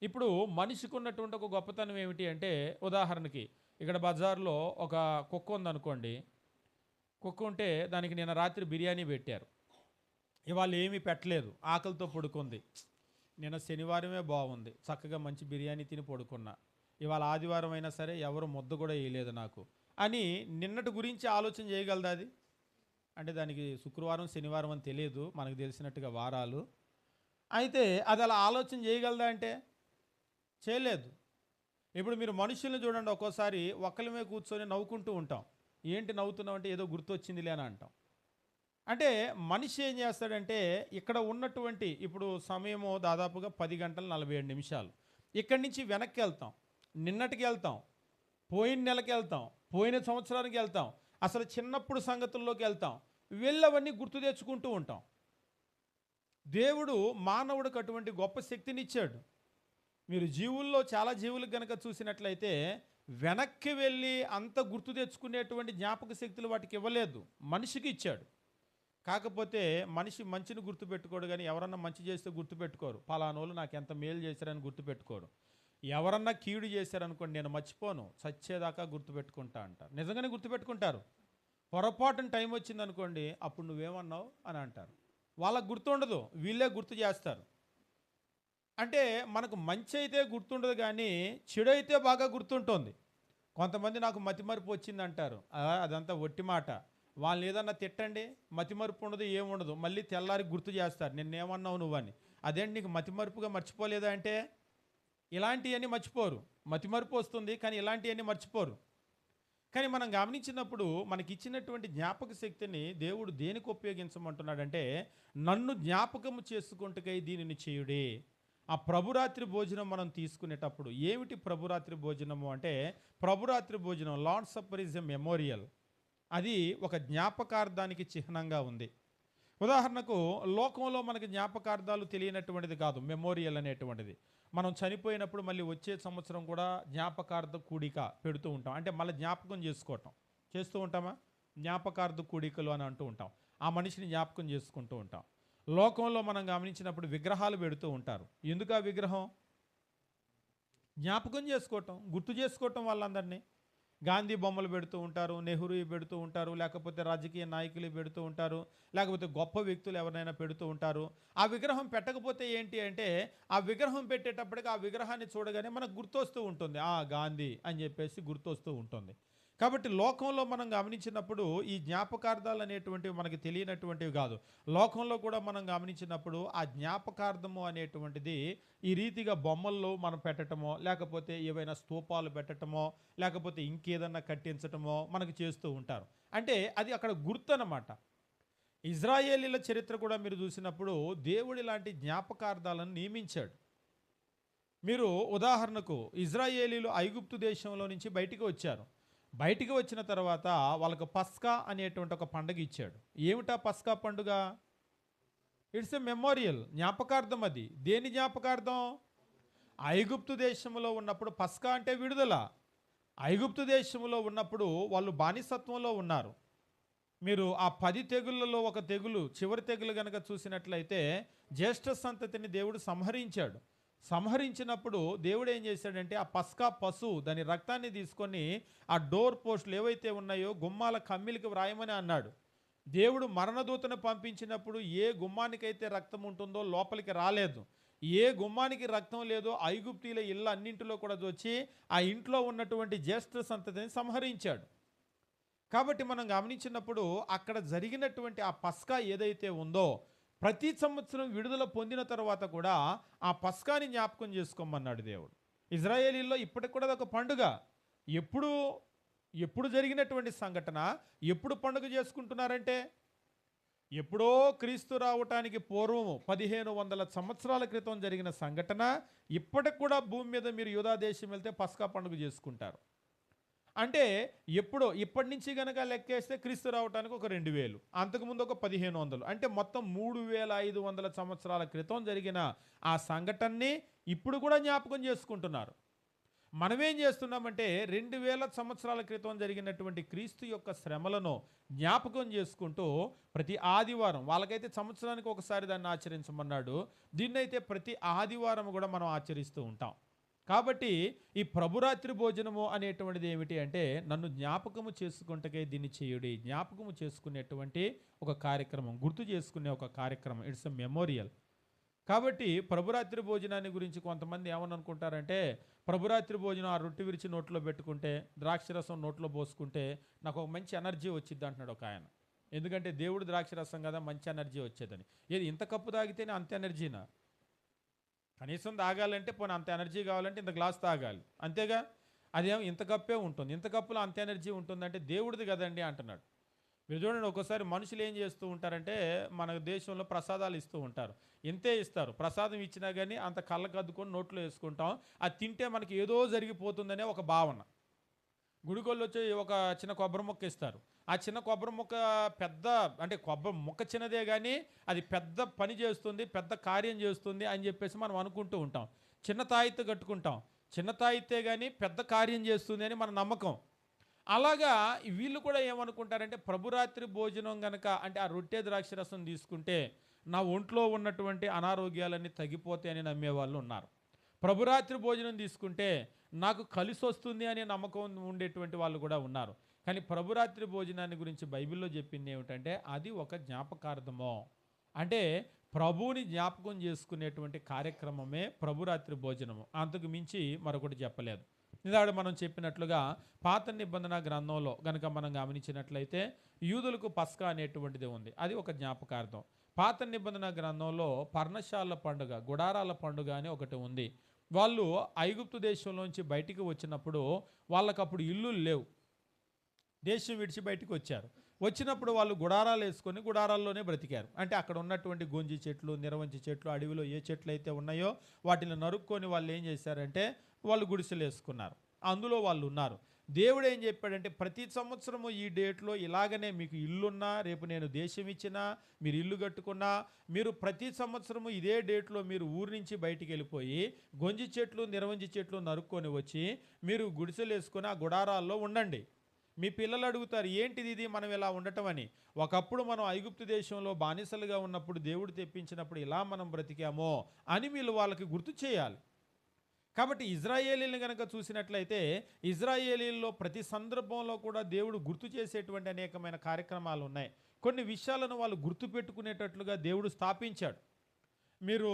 ఇప్పుడు మనిషికి ఉన్నటువంటి ఒక గొప్పతనం ఏమిటి అంటే, ఉదాహరణకి ఇక్కడ బజార్లో ఒక కుక్క ఉందనుకోండి. కుక్క ఉంటే దానికి నిన్న రాత్రి బిర్యానీ పెట్టారు, ఇవాళ ఏమీ పెట్టలేదు, ఆకలితో పడుకుంది. నిన్న శనివారమే బాగుంది, చక్కగా మంచి బిర్యానీ తిని పడుకున్నా, ఇవాళ ఆదివారం అయినా సరే ఎవరు ముద్ద కూడా వేయలేదు నాకు అని నిన్నటి గురించి ఆలోచన చేయగలదా అది? అంటే దానికి శుక్రవారం శనివారం అని తెలియదు, మనకు తెలిసినట్టుగా వారాలు. అయితే అది అలా ఆలోచన చేయగలదా అంటే చేయలేదు. ఇప్పుడు మీరు మనుషుల్ని చూడండి, ఒక్కోసారి ఒక్కలమే కూర్చొని నవ్వుకుంటూ ఉంటాం. ఏంటి నవ్వుతున్నావు అంటే ఏదో గుర్తొచ్చిందిలే అని అంటాం. అంటే మనిషి ఏం చేస్తాడంటే, ఇక్కడ ఉన్నటువంటి ఇప్పుడు సమయము దాదాపుగా 10 గంటల 47 నిమిషాలు. ఇక్కడి నుంచి వెనక్కి వెళ్తాం, నిన్నటికి వెళ్తాం, పోయిన నెలకి వెళ్తాం, పోయిన సంవత్సరానికి వెళ్తాం, అసలు చిన్నప్పుడు సంగతుల్లోకి వెళ్తాం, వెళ్ళవన్నీ గుర్తు తెచ్చుకుంటూ ఉంటాం. దేవుడు మానవుడికి అటువంటి గొప్ప శక్తిని ఇచ్చాడు. మీరు జీవుల్లో చాలా జీవులకు గనక చూసినట్లయితే, వెనక్కి వెళ్ళి అంత గుర్తు తెచ్చుకునేటువంటి జ్ఞాపక శక్తులు వాటికి ఇవ్వలేదు, మనిషికి ఇచ్చాడు. కాకపోతే మనిషి మంచిని గుర్తుపెట్టుకోడు, కానీ ఎవరన్నా మంచి చేస్తే గుర్తుపెట్టుకోరు. పలానోళ్ళు నాకు ఎంత మేలు చేశారని గుర్తుపెట్టుకోరు. ఎవరన్నా కీడు చేశారనుకోండి, నేను మర్చిపోను, చచ్చేదాకా గుర్తుపెట్టుకుంటా అంటారు. నిజంగానే గుర్తుపెట్టుకుంటారు. పొరపాటున టైం వచ్చిందనుకోండి, అప్పుడు నువ్వేమన్నావు అని అంటారు. వాళ్ళకు గుర్తుండదు, వీళ్ళే గుర్తు చేస్తారు. అంటే మనకు మంచి అయితే గుర్తుండదు కానీ చెడు అయితే బాగా గుర్తుంటుంది. కొంతమంది నాకు మతిమరుపు వచ్చిందంటారు. అదంతా ఒట్టి మాట. వాళ్ళని ఏదన్నా తిట్టండి, మతిమరుపు ఉండదు, ఏముండదు. మళ్ళీ తెల్లారి గుర్తు చేస్తారు, నిన్నేమన్నావు నువ్వని. అదేంటి నీకు మతిమరుపుగా మర్చిపోలేదా అంటే, ఇలాంటివన్నీ మర్చిపోరు. మతిమరుపు వస్తుంది కానీ ఇలాంటివన్నీ మర్చిపోరు. కానీ మనం గమనించినప్పుడు మనకిచ్చినటువంటి జ్ఞాపక శక్తిని దేవుడు దేనికి ఉపయోగించమంటున్నాడంటే, నన్ను జ్ఞాపకము చేసుకుంటకై దీనిని చేయుడే. ఆ ప్రభురాత్రి భోజనం మనం తీసుకునేటప్పుడు ఏమిటి ప్రభురాత్రి భోజనము అంటే, ప్రభురాత్రి భోజనం lord supper is a memorial. అది ఒక జ్ఞాపకార్థానికి చిహ్నంగా ఉంది. ఉదాహరణకు లోకంలో మనకి జ్ఞాపకార్థాలు తెలియనటువంటిది కాదు మెమోరియల్ అనేటువంటిది. మనం చనిపోయినప్పుడు మళ్ళీ వచ్చే సంవత్సరం కూడా జ్ఞాపకార్థ కూడిక పెడుతూ ఉంటాం. అంటే మళ్ళీ జ్ఞాపకం చేసుకోవటం చేస్తూ ఉంటామా? జ్ఞాపకార్థ కూడికలు అని అంటూ ఉంటాం. ఆ మనిషిని జ్ఞాపకం చేసుకుంటూ ఉంటాం. లోకంలో మనం గమనించినప్పుడు విగ్రహాలు పెడుతూ ఉంటారు. ఎందుకు ఆ విగ్రహం? జ్ఞాపకం చేసుకోవటం, గుర్తు చేసుకోవటం వాళ్ళందరినీ. గాంధీ బొమ్మలు పెడుతూ ఉంటారు, నెహ్రూ పెడుతూ ఉంటారు, లేకపోతే రాజకీయ నాయకులు పెడుతూ ఉంటారు, లేకపోతే గొప్ప వ్యక్తులు ఎవరినైనా పెడుతూ ఉంటారు. ఆ విగ్రహం పెట్టకపోతే ఏంటి అంటే, ఆ విగ్రహం పెట్టేటప్పటికి ఆ విగ్రహాన్ని చూడగానే మనకు గుర్తొస్తూ ఉంటుంది, గాంధీ అని చెప్పేసి గుర్తొస్తూ ఉంటుంది. కాబట్టి లోకంలో మనం గమనించినప్పుడు ఈ జ్ఞాపకార్థాలు అనేటువంటివి మనకి తెలియనటువంటివి కాదు. లోకంలో కూడా మనం గమనించినప్పుడు ఆ జ్ఞాపకార్థము అనేటువంటిది ఈ రీతిగా బొమ్మల్లో మనం పెట్టటమో, లేకపోతే ఏవైనా స్తూపాలు పెట్టటమో, లేకపోతే ఇంకేదన్నా కట్టించటమో మనకు చేస్తూ ఉంటారు. అంటే అది అక్కడ గుర్తు అన్నమాట. ఇజ్రాయేలీల చరిత్ర కూడా మీరు చూసినప్పుడు దేవుడు ఇలాంటి జ్ఞాపకార్థాలను నియమించాడు. మీరు ఉదాహరణకు ఇజ్రాయేలీలు ఐగుప్తు దేశంలో నుంచి బయటికి వచ్చారు. బయటికి వచ్చిన తర్వాత వాళ్ళకు పస్కా అనేటువంటి ఒక పండుగ ఇచ్చాడు. ఏమిటా పస్కా పండుగ? ఇట్స్ ఎ మెమోరియల్, జ్ఞాపకార్థం. అది దేని జ్ఞాపకార్థం? ఐగుప్తు దేశంలో ఉన్నప్పుడు పస్కా అంటే విడుదల. ఐగుప్తు దేశంలో ఉన్నప్పుడు వాళ్ళు బానిసత్వంలో ఉన్నారు. మీరు ఆ 10 తెగుళ్ళలో ఒక తెగులు, చివరి తెగులు గనక చూసినట్లయితే జ్యేష్ఠ సంతతిని దేవుడు సంహరించాడు. సంహరించినప్పుడు దేవుడు ఏం చేశాడంటే ఆ పస్కా పశువు దాని రక్తాన్ని తీసుకొని ఆ డోర్ పోస్టులు ఏవైతే ఉన్నాయో గుమ్మాల కమ్మిలికి వ్రాయమని అన్నాడు. దేవుడు మరణదూతను పంపించినప్పుడు ఏ గుమ్మానికైతే రక్తం ఉంటుందో లోపలికి రాలేదు. ఏ గుమ్మానికి రక్తం లేదో ఐగుప్తీల ఇళ్ళ అన్నింటిలో కూడా వచ్చి ఆ ఇంట్లో ఉన్నటువంటి జ్యేష్ఠ సంతతిని సంహరించాడు. కాబట్టి మనం గమనించినప్పుడు అక్కడ జరిగినటువంటి ఆ పస్కా ఏదైతే ఉందో ప్రతి సంవత్సరం విడుదల పొందిన తర్వాత కూడా ఆ పస్కాని జ్ఞాపకం చేసుకోమన్నాడు దేవుడు. ఇజ్రాయేలీల్లో ఇప్పటికి కూడా ఒక పండుగ. ఎప్పుడు ఎప్పుడు జరిగినటువంటి సంఘటన, ఎప్పుడు పండుగ చేసుకుంటున్నారంటే, ఎప్పుడో క్రీస్తు రావటానికి పూర్వము 1500 సంవత్సరాల క్రితం జరిగిన సంఘటన ఇప్పటికి కూడా భూమి మీద మీరు యూదా దేశం వెళ్తే పస్కా పండుగ చేసుకుంటారు. అంటే ఎప్పుడో ఇప్పటి నుంచి కనుక లెక్కేస్తే క్రీస్తు రావడానికి ఒక 2000, అంతకుముందు ఒక 1500, అంటే మొత్తం 3500 సంవత్సరాల క్రితం జరిగిన ఆ సంఘటనని ఇప్పుడు కూడా జ్ఞాపకం చేసుకుంటున్నారు. మనమేం చేస్తున్నామంటే 2000 సంవత్సరాల క్రితం జరిగినటువంటి క్రీస్తు యొక్క శ్రమలను జ్ఞాపకం చేసుకుంటూ ప్రతి ఆదివారం, వాళ్ళకైతే సంవత్సరానికి ఒకసారి దాన్ని ఆచరించమన్నాడు, దీన్నైతే ప్రతి ఆదివారం కూడా మనం ఆచరిస్తూ ఉంటాం. కాబట్టి ఈ ప్రభురాత్రి భోజనము అనేటువంటిది ఏమిటి అంటే, నన్ను జ్ఞాపకము చేసుకుంటకే దీన్ని చేయుడి. జ్ఞాపకము చేసుకునేటువంటి ఒక కార్యక్రమం, గుర్తు చేసుకునే ఒక కార్యక్రమం. It's a memorial. కాబట్టి ప్రభురాత్రి భోజనాన్ని గురించి కొంతమంది ఏమని అనుకుంటారంటే, ప్రభురాత్రి భోజనం ఆ రొట్టె విరిచి నోట్లో పెట్టుకుంటే, ద్రాక్షరసం నోట్లో పోసుకుంటే నాకు ఒక మంచి ఎనర్జీ వచ్చింది అంటున్నాడు ఒక ఆయన. ఎందుకంటే దేవుడు ద్రాక్షరసం కదా, మంచి ఎనర్జీ వచ్చేదని. ఏది ఇంత కప్పు తాగితేనే అంత ఎనర్జీనా? కనీసం తాగాలంటే పోనీ అంత ఎనర్జీ కావాలంటే ఇంత గ్లాస్ తాగాలి, అంతేగా. అదేమో ఇంత కప్పే ఉంటుంది, ఇంత కప్పులో అంత ఎనర్జీ ఉంటుందంటే దేవుడిది కదండి అంటున్నాడు. మీరు చూడండి, ఒక్కోసారి మనుషులు ఏం చేస్తూ ఉంటారంటే మన దేశంలో ప్రసాదాలు ఇస్తూ ఉంటారు, ఇంతే ఇస్తారు. ప్రసాదం ఇచ్చినా కానీ అంత కళ్ళకద్దుకొని నోట్లో వేసుకుంటాం. అది తింటే మనకి ఏదో జరిగిపోతుందనే ఒక భావన. గుడికోళ్ళు వచ్చి ఒక చిన్న కొబ్బరి ముక్క ఇస్తారు. ఆ చిన్న కొబ్బరి ముక్క పెద్ద, అంటే కొబ్బరి ముక్క చిన్నదే కానీ అది పెద్ద పని చేస్తుంది, పెద్ద కార్యం చేస్తుంది అని చెప్పేసి మనం అనుకుంటూ ఉంటాం. చిన్న తాయిత్తు కట్టుకుంటాం, చిన్న తాయిత్తే కానీ పెద్ద కార్యం చేస్తుంది అని మన నమ్మకం. అలాగా వీళ్ళు కూడా ఏమనుకుంటారంటే ప్రభురాత్రి భోజనం గనక, అంటే ఆ రొట్టె ద్రాక్షరసం తీసుకుంటే నా ఒంట్లో ఉన్నటువంటి అనారోగ్యాలన్నీ తగ్గిపోతాయని నమ్మేవాళ్ళు ఉన్నారు. ప్రభురాత్రి భోజనం తీసుకుంటే నాకు కలిసి వస్తుంది అనే నమ్మకం ఉండేటువంటి వాళ్ళు కూడా ఉన్నారు. కానీ ప్రభురాత్రి భోజనాన్ని గురించి బైబిల్లో చెప్పింది ఏమిటంటే, అది ఒక జ్ఞాపకార్థమో, అంటే ప్రభువుని జ్ఞాపకం చేసుకునేటువంటి కార్యక్రమమే ప్రభురాత్రి భోజనము. అంతకు మించి మరొకటి చెప్పలేదు. ఇందాక మనం చెప్పినట్లుగా పాత నిబంధన గ్రంథంలో గనక మనం గమనించినట్లయితే యూదులకు పస్కా అనేటువంటిది ఉంది. అది ఒక జ్ఞాపకార్థం. పాత నిబంధన గ్రంథంలో పర్ణశాల పండుగ, గుడారాల పండుగ అని ఒకటి ఉంది. వాళ్ళు ఐగుప్తు దేశంలోంచి బయటికి వచ్చినప్పుడు వాళ్ళకప్పుడు ఇల్లు లేవు, దేశం విడిచి బయటికి వచ్చారు. వచ్చినప్పుడు వాళ్ళు గుడారాలు వేసుకొని గుడారాల్లోనే బ్రతికారు. అంటే అక్కడ ఉన్నటువంటి గొంజి చెట్లు, నిరవంచి చెట్లు, అడవిలో ఏ చెట్లు అయితే ఉన్నాయో వాటిని నరుక్కొని వాళ్ళు ఏం చేశారంటే వాళ్ళు గుడిసెలు వేసుకున్నారు, అందులో వాళ్ళు ఉన్నారు. దేవుడు ఏం చెప్పాడంటే ప్రతి సంవత్సరము ఈ డేట్లో ఇలాగనే మీకు ఇల్లున్నా, రేపు నేను దేశం ఇచ్చినా, మీరు ఇల్లు కట్టుకున్నా, మీరు ప్రతి సంవత్సరము ఇదే డేట్లో మీరు ఊరి నుంచి బయటికి వెళ్ళిపోయి గొంజి చెట్లు, నిరవంచి చెట్లు నరుక్కొని వచ్చి మీరు గుడిసెలు వేసుకొని ఆ గుడారాల్లో ఉండండి. మీ పిల్లలు అడుగుతారు ఏంటిది ఇది మనం ఇలా ఉండటం అని. ఒకప్పుడు మనం ఐగుప్తు దేశంలో బానిసలుగా ఉన్నప్పుడు దేవుడు తెప్పించినప్పుడు ఇలా మనం బ్రతికామో అని మీరు వాళ్ళకి గుర్తు చేయాలి. కాబట్టి ఇజ్రాయేలీలను కనుక చూసినట్లయితే ఇజ్రాయేలీల్లో ప్రతి సందర్భంలో కూడా దేవుడు గుర్తు చేసేటువంటి అనేకమైన కార్యక్రమాలు ఉన్నాయి. కొన్ని విషయాలను వాళ్ళు గుర్తు పెట్టుకునేటట్లుగా దేవుడు స్థాపించాడు. మీరు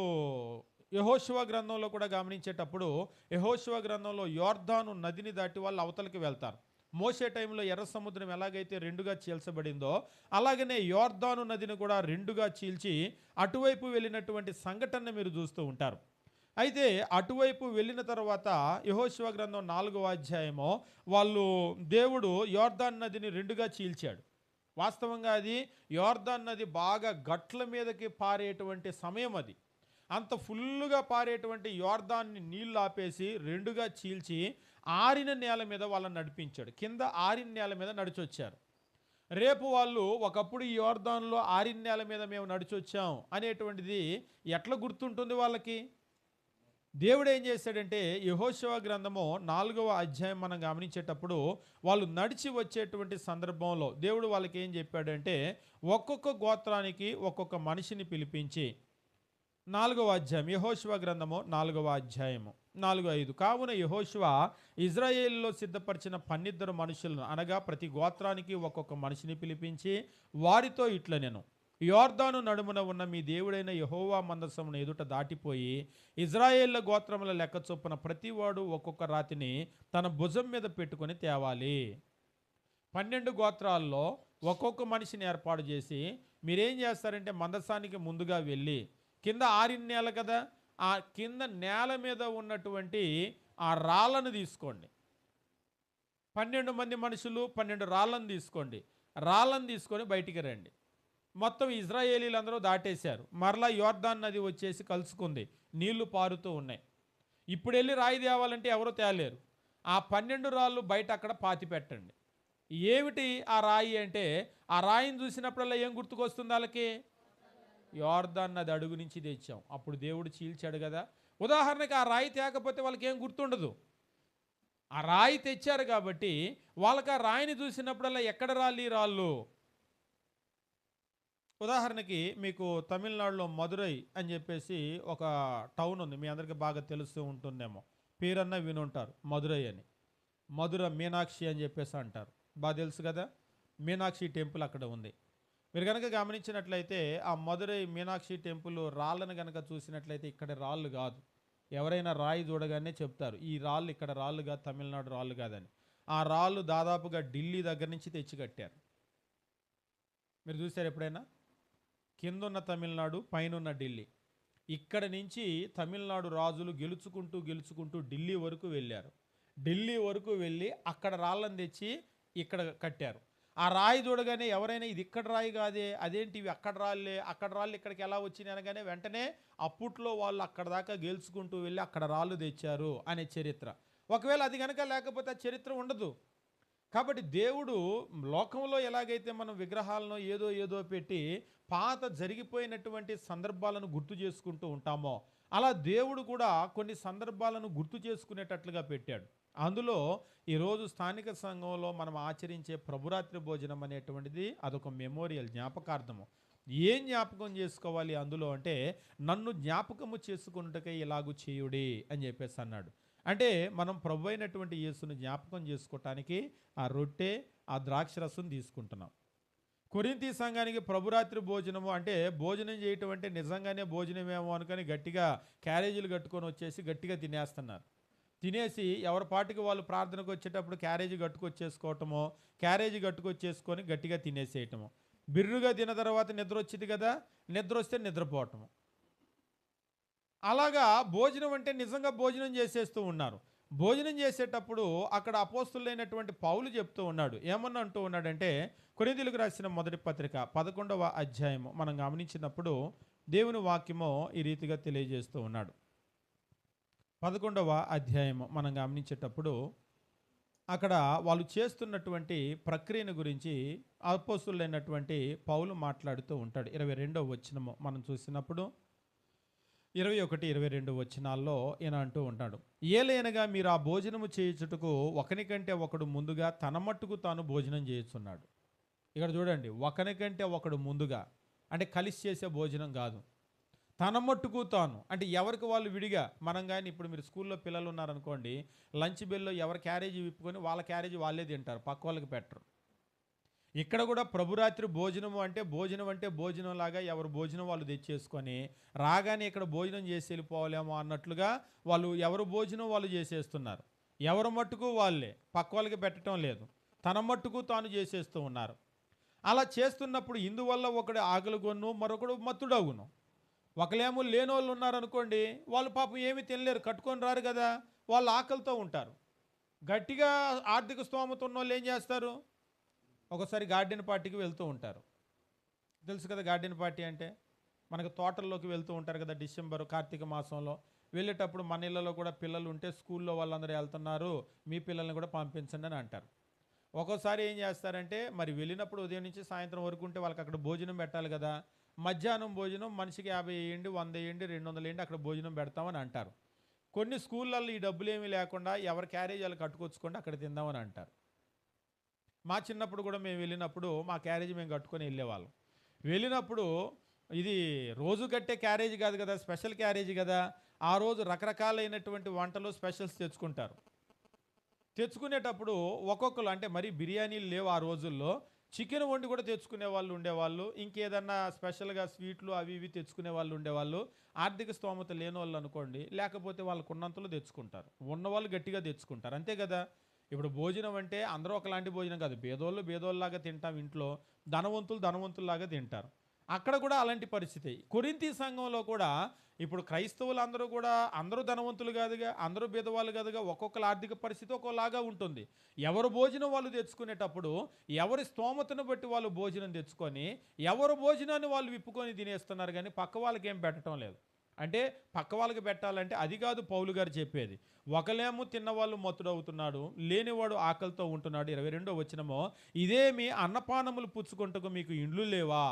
యెహోషువ గ్రంథంలో కూడా గమనించేటప్పుడు యెహోషువ గ్రంథంలో యోర్దాను నదిని దాటి వాళ్ళు అవతలకి వెళ్తారు. మోసే టైంలో ఎర్ర సముద్రం ఎలాగైతే రెండుగా చీల్చబడిందో అలాగనే యోర్దాను నదిని కూడా రెండుగా చీల్చి అటువైపు వెళ్ళినటువంటి సంఘటన మీరు చూస్తూ ఉంటారు. అయితే అటువైపు వెళ్ళిన తర్వాత యెహోషువ గ్రంథం 4వ అధ్యాయమో వాళ్ళు దేవుడు యోర్దాను నదిని రెండుగా చీల్చాడు. వాస్తవంగా అది యోర్దాను నది బాగా గట్ల మీదకి పారేటువంటి సమయం. అది అంత ఫుల్లుగా పారేటువంటి యోర్దాన్ని నీళ్లు ఆపేసి రెండుగా చీల్చి ఆరిన నేల మీద వాళ్ళని నడిపించాడు. కింద ఆరిన నేల మీద నడిచొచ్చారు. రేపు వాళ్ళు ఒకప్పుడు ఈ యోర్దానులో ఆరిన నేల మీద మేము నడిచొచ్చాం అనేటువంటిది ఎట్లా గుర్తుంటుంది వాళ్ళకి? దేవుడు ఏం చేశాడంటే యెహోషువ గ్రంథము 4వ అధ్యాయం మనం గమనించేటప్పుడు వాళ్ళు నడిచి వచ్చేటువంటి సందర్భంలో దేవుడు వాళ్ళకి ఏం చెప్పాడంటే ఒక్కొక్క గోత్రానికి ఒక్కొక్క మనిషిని పిలిపించి 4వ అధ్యాయం యెహోషువ గ్రంథము 4వ అధ్యాయము 4:5 కావున యెహోషువ ఇజ్రాయేలులో సిద్ధపరిచిన 12 మనుషులను అనగా ప్రతి గోత్రానికి ఒక్కొక్క మనిషిని పిలిపించి వారితో ఇట్లా నేను యోర్దాను నడుమున ఉన్న మీ దేవుడైన యెహోవా మందసమును ఎదుట దాటిపోయి ఇజ్రాయేళ్ల గోత్రముల లెక్క చొప్పున ప్రతివాడు ఒక్కొక్క రాతిని తన భుజం మీద పెట్టుకొని తేవాలి. 12 గోత్రాల్లో ఒక్కొక్క మనిషిని ఏర్పాటు చేసి మీరేం చేస్తారంటే మందసానికి ముందుగా వెళ్ళి కింద ఆరిన నేల కదా, ఆ కింద నేల మీద ఉన్నటువంటి ఆ రాళ్ళను తీసుకోండి. 12 మంది మనుషులు 12 రాళ్ళను తీసుకోండి. రాళ్ళను తీసుకొని బయటికి రండి. మొత్తం ఇజ్రాయేలీలందరూ దాటేశారు. మరలా యోర్దాన్ నది వచ్చేసి కలుసుకుంది, నీళ్లు పారుతూ ఉన్నాయి. ఇప్పుడు వెళ్ళి రాయి తేవాలంటే ఎవరో తేలేరు. ఆ 12 రాళ్ళు బయట అక్కడ పాతి పెట్టండి. ఏమిటి ఆ రాయి అంటే ఆ రాయిని చూసినప్పుడల్లా ఏం గుర్తుకొస్తుంది వాళ్ళకి? యోర్దాన్ నది అడుగు నుంచి తెచ్చాం, అప్పుడు దేవుడు చీల్చాడు కదా. ఉదాహరణకి ఆ రాయి తేకపోతే వాళ్ళకి ఏం గుర్తుండదు. ఆ రాయి తెచ్చారు కాబట్టి వాళ్ళకి ఆ రాయిని చూసినప్పుడల్లా ఎక్కడ రాళ్ళు రాళ్ళు. ఉదాహరణకి మీకు తమిళనాడులో మదురై అని చెప్పేసి ఒక టౌన్ ఉంది, మీ అందరికీ బాగా తెలుస్తూ ఉంటుందేమో, పేరన్నా వినుంటారు మదురై అని. మధుర మీనాక్షి అని చెప్పేసి అంటారు, బాగా తెలుసు కదా. మీనాక్షి టెంపుల్ అక్కడ ఉంది. మీరు కనుక గమనించినట్లయితే ఆ మదురై మీనాక్షి టెంపుల్ రాళ్ళను కనుక చూసినట్లయితే ఇక్కడ రాళ్ళు కాదు. ఎవరైనా రాయి చూడగానే చెప్తారు ఈ రాళ్ళు ఇక్కడ రాళ్ళు కాదు, తమిళనాడు రాళ్ళు కాదని. ఆ రాళ్ళు దాదాపుగా ఢిల్లీ దగ్గర నుంచి తెచ్చి కట్టారు. మీరు చూసారు ఎప్పుడైనా? కిందున్న తమిళనాడు, పైనున్న ఢిల్లీ. ఇక్కడ నుంచి తమిళనాడు రాజులు గెలుచుకుంటూ గెలుచుకుంటూ ఢిల్లీ వరకు వెళ్ళారు. ఢిల్లీ వరకు వెళ్ళి అక్కడ రాళ్ళని తెచ్చి ఇక్కడ కట్టారు. ఆ రాయి చూడగానే ఎవరైనా ఇది ఇక్కడ రాయి కాదే, అదేంటి ఇవి అక్కడ రాళ్ళే, అక్కడ రాళ్ళు ఇక్కడికి ఎలా వచ్చినాయి అనగానే వెంటనే అప్పట్లో వాళ్ళు అక్కడ దాకా గెలుచుకుంటూ వెళ్ళి అక్కడ రాళ్ళు తెచ్చారు అనే చరిత్ర. ఒకవేళ అది కనుక లేకపోతే ఆ చరిత్ర ఉండదు. కాబట్టి దేవుడు లోకంలో ఎలాగైతే మనం విగ్రహాలను ఏదో ఏదో పెట్టి పాత జరిగిపోయినటువంటి సందర్భాలను గుర్తు చేసుకుంటూ ఉంటామో అలా దేవుడు కూడా కొన్ని సందర్భాలను గుర్తు చేసుకునేటట్లుగా పెట్టాడు. అందులో ఈరోజు స్థానిక సంఘంలో మనం ఆచరించే ప్రభురాత్రి భోజనం అనేటువంటిది అదొక మెమోరియల్, జ్ఞాపకార్థము. ఏం జ్ఞాపకం చేసుకోవాలి అందులో అంటే నన్ను జ్ఞాపకము చేసుకున్నట్టుకై ఇలాగూ చేయుడి అని చెప్పేసి అన్నాడు. అంటే మనం ప్రభు అయినటువంటి యేసును జ్ఞాపకం చేసుకోవటానికి ఆ రొట్టె, ఆ ద్రాక్షరసం తీసుకుంటున్నాం. కొరింథీ సంఘానికి ప్రభురాత్రి భోజనము అంటే భోజనం చేయటం అంటే నిజంగానే భోజనమేమో అనుకొని గట్టిగా క్యారేజీలు కట్టుకొని వచ్చేసి గట్టిగా తినేస్తున్నారు. తినేసి ఎవరి పాటికి వాళ్ళు ప్రార్థనకు వచ్చేటప్పుడు క్యారేజీ కట్టుకొచ్చేసుకోవటమో, క్యారేజీ కట్టుకొచ్చేసుకొని గట్టిగా తినేసేయటము. బిర్రుగా తిన్న తర్వాత నిద్ర వచ్చింది కదా, నిద్ర వస్తే నిద్రపోవటము. అలాగా భోజనం అంటే నిజంగా భోజనం చేసేస్తూ ఉన్నారు. భోజనం చేసేటప్పుడు అక్కడ అపోస్తులైనటువంటి పౌలు చెప్తూ ఉన్నాడు. ఏమన్నా అంటూ ఉన్నాడంటే, కొరింథీయులకు రాసిన మొదటి పత్రిక 11వ అధ్యాయము మనం గమనించినప్పుడు దేవుని వాక్యము ఈ రీతిగా తెలియజేస్తూ ఉన్నాడు. 11వ అధ్యాయము మనం గమనించేటప్పుడు అక్కడ వాళ్ళు చేస్తున్నటువంటి ప్రక్రియను గురించి అపోస్తులైనటువంటి పౌలు మాట్లాడుతూ ఉంటాడు. 22వ వచనము మనం చూసినప్పుడు 21, 22 వచనాల్లో ఈయన అంటూ ఉంటాడు, ఏలైనగా మీరు ఆ భోజనము చేయుచుటకు ఒకనికంటే ఒకడు ముందుగా తన మట్టుకు తాను భోజనం చేయుచున్నాడు. ఇక్కడ చూడండి, ఒకనికంటే ఒకడు ముందుగా అంటే కలిసి చేసే భోజనం కాదు, తన మట్టుకు తాను అంటే ఎవరికి వాళ్ళు విడిగా. మనం కానీ ఇప్పుడు మీరు స్కూల్లో పిల్లలు ఉన్నారనుకోండి, లంచ్ బెల్లో ఎవరి క్యారేజీ విప్పుకొని వాళ్ళ క్యారేజీ వాళ్ళే తింటారు, పక్క వాళ్ళకి పెట్టరు. ఇక్కడ కూడా ప్రభురాత్రి భోజనము అంటే భోజనం లాగా ఎవరు భోజనం వాళ్ళు తెచ్చేసుకొని రాగానే ఇక్కడ భోజనం చేసి వెళ్ళిపోవాలేమో అన్నట్లుగా వాళ్ళు ఎవరు భోజనం వాళ్ళు చేసేస్తున్నారు. ఎవరు మట్టుకు వాళ్ళే, పక్క వాళ్ళకి పెట్టడం లేదు, తన మట్టుకు తాను చేసేస్తూ ఉన్నారు. అలా చేస్తున్నప్పుడు ఇందువల్ల ఒకడు ఆకలిగొన్ను, మరొకడు మత్తుడవును. ఒకలేమో లేని వాళ్ళు ఉన్నారనుకోండి, వాళ్ళు పాపం ఏమీ తినలేరు, కట్టుకొని రారు కదా, వాళ్ళు ఆకలితో ఉంటారు. గట్టిగా ఆర్థిక స్తోమత ఉన్న వాళ్ళు ఏం చేస్తారు, ఒకసారి గార్డెన్ పార్టీకి వెళ్తూ ఉంటారు. తెలుసు కదా గార్డెన్ పార్టీ అంటే, మనకు తోటల్లోకి వెళ్తూ ఉంటారు కదా డిసెంబర్ కార్తీక మాసంలో. వెళ్ళేటప్పుడు మన ఇళ్ళలో కూడా పిల్లలు ఉంటే స్కూల్లో వాళ్ళందరూ వెళ్తున్నారు, మీ పిల్లల్ని కూడా పంపించండి అని అంటారు. ఒక్కోసారి ఏం చేస్తారంటే, మరి వెళ్ళినప్పుడు ఉదయం నుంచి సాయంత్రం వరకు ఉంటే వాళ్ళకి అక్కడ భోజనం పెట్టాలి కదా, మధ్యాహ్నం భోజనం మనిషికి 50 వేయండి, 100 వేయండి, 200 వేయండి, అక్కడ భోజనం పెడతామని అంటారు. కొన్ని స్కూళ్ళల్లో ఈ డబ్బులు ఏమీ లేకుండా ఎవరి క్యారేజ్ వాళ్ళు కట్టుకొచ్చుకోండి అక్కడ తిందామని అంటారు. మా చిన్నప్పుడు కూడా మేము వెళ్ళినప్పుడు మా క్యారేజీ మేము కట్టుకొని వెళ్ళేవాళ్ళం. వెళ్ళినప్పుడు ఇది రోజు కట్టే క్యారేజీ కాదు కదా, స్పెషల్ క్యారేజీ కదా. ఆ రోజు రకరకాలైనటువంటి వంటలు స్పెషల్స్ తెచ్చుకుంటారు. తెచ్చుకునేటప్పుడు ఒక్కొక్కరు అంటే మరి బిర్యానీలు లేవు ఆ రోజుల్లో, చికెన్ వండి కూడా తెచ్చుకునే వాళ్ళు ఉండేవాళ్ళు, ఇంకేదన్నా స్పెషల్గా స్వీట్లు అవి ఇవి తెచ్చుకునే వాళ్ళు ఉండేవాళ్ళు. ఆర్థిక స్తోమత లేని వాళ్ళు అనుకోండి, లేకపోతే వాళ్ళకు ఉన్నంతలో తెచ్చుకుంటారు, ఉన్నవాళ్ళు గట్టిగా తెచ్చుకుంటారు, అంతే కదా. ఇప్పుడు భోజనం అంటే అందరూ ఒకలాంటి భోజనం కాదు, బేదోళ్ళలాగా తింటాం ఇంట్లో, ధనవంతుల్లాగా తింటారు. అక్కడ కూడా అలాంటి పరిస్థితి. కొరింథీ సంఘంలో కూడా ఇప్పుడు క్రైస్తవులు అందరూ ధనవంతులు కాదుగా, అందరూ బీదవాళ్ళు కాదుగా, ఒక్కొక్కరు ఆర్థిక పరిస్థితి ఒక్కోలాగా ఉంటుంది. ఎవరు భోజనం వాళ్ళు తెచ్చుకునేటప్పుడు ఎవరి స్తోమతను బట్టి వాళ్ళు భోజనం తెచ్చుకొని ఎవరు భోజనాన్ని వాళ్ళు విప్పుకొని తినేస్తున్నారు, కానీ పక్క వాళ్ళకి ఏం పెట్టడం లేదు. అంటే పక్క వాళ్ళకి పెట్టాలంటే అది కాదు పౌలు గారు చెప్పేది. ఒకలేమో తిన్నవాళ్ళు మత్తుడవుతున్నాడు, లేనివాడు ఆకలితో ఉంటున్నాడు. 22వ వచనమో, ఇదేమి అన్నపానములు పుచ్చుకుంటకు మీకు ఇండ్లు లేవా?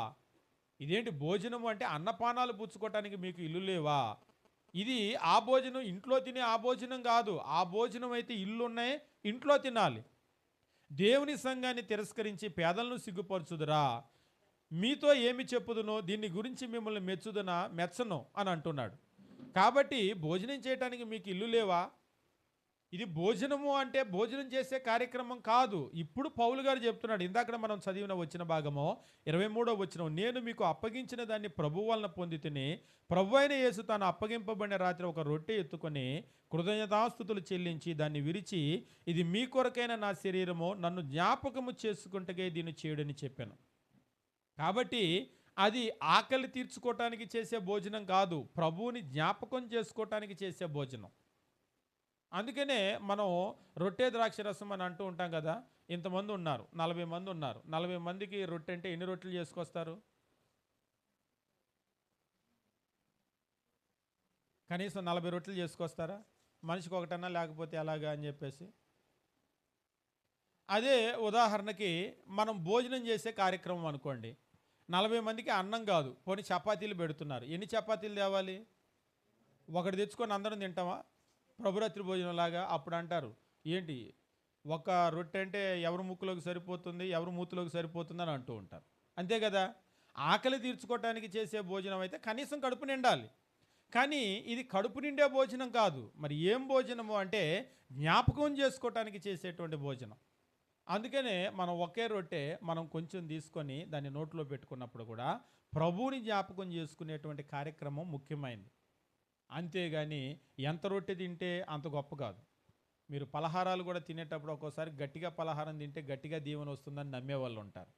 ఇదేంటి భోజనము అంటే అన్నపానాలు పుచ్చుకోవటానికి మీకు ఇల్లు లేవా? ఇది ఆ భోజనం ఇంట్లో తినే ఆ భోజనం కాదు. ఆ భోజనం అయితే ఇల్లు ఉన్నాయి, ఇంట్లో తినాలి. దేవుని సంఘాన్ని తిరస్కరించి పేదలను సిగ్గుపరచుదురా? మీతో ఏమి చెప్పుదునో దీన్ని గురించి మిమ్మల్ని మెచ్చను అని అంటున్నాడు. కాబట్టి భోజనం చేయటానికి మీకు ఇల్లు లేవా? ఇది భోజనము అంటే భోజనం చేసే కార్యక్రమం కాదు. ఇప్పుడు పౌలు గారు చెప్తున్నాడు, ఇందాక మనం చదివిన వచ్చిన భాగము 23వ వచనం, నేను మీకు అప్పగించిన దాన్ని ప్రభు వలన పొందితిని. ప్రభు అయిన యేసు తాను అప్పగింపబడిన రాత్రి ఒక రొట్టె ఎత్తుకొని కృతజ్ఞతాస్తుతులు చెల్లించి దాన్ని విరిచి, ఇది మీ కొరకైన నా శరీరము, నన్ను జ్ఞాపకము చేసుకుంటకే దీన్ని చేయుడని చెప్పాను. కాబట్టి అది ఆకలి తీర్చుకోవటానికి చేసే భోజనం కాదు, ప్రభువుని జ్ఞాపకం చేసుకోవటానికి చేసే భోజనం. అందుకనే మనం రొట్టె ద్రాక్ష రసం అని అంటూ ఉంటాం కదా. ఇంతమంది ఉన్నారు, 40 మంది ఉన్నారు, 40 మందికి రొట్టె అంటే ఎన్ని రొట్టెలు చేసుకొస్తారు? కనీసం 40 రొట్టెలు చేసుకొస్తారా? మనిషికి ఒకటన్నా లేకపోతే ఎలాగా అని చెప్పేసి. అదే ఉదాహరణకి మనం భోజనం చేసే కార్యక్రమం అనుకోండి, 40 మందికి అన్నం కాదు, పోనీ చపాతీలు పెడుతున్నారు. ఎన్ని చపాతీలు తేవాలి? ఒకటి తెచ్చుకొని అందరం తింటామా ప్రభురాత్రి భోజనం లాగా? అప్పుడు అంటారు, ఏంటి ఒక రొట్టె అంటే ఎవరి ముక్కులోకి సరిపోతుంది, ఎవరి మూతులోకి సరిపోతుంది అని అంటూ ఉంటారు, అంతే కదా. ఆకలి తీర్చుకోవటానికి చేసే భోజనం అయితే కనీసం కడుపు నిండాలి, కానీ ఇది కడుపు నిండే భోజనం కాదు. మరి ఏం భోజనము అంటే జ్ఞాపకం చేసుకోవటానికి చేసేటువంటి భోజనం. అందుకనే మనం ఒకే రొట్టె మనం కొంచెం తీసుకొని దాన్ని నోట్లో పెట్టుకున్నప్పుడు కూడా ప్రభువుని జ్ఞాపకం చేసుకునేటువంటి కార్యక్రమం ముఖ్యమైనది. అంతేగాని ఎంత రొట్టె తింటే అంత గొప్ప కాదు. మీరు పలహారాలు కూడా తినేటప్పుడు ఒక్కోసారి గట్టిగా పలహారం తింటే గట్టిగా దీవెన వస్తుందని నమ్మేవాళ్ళు ఉంటారు.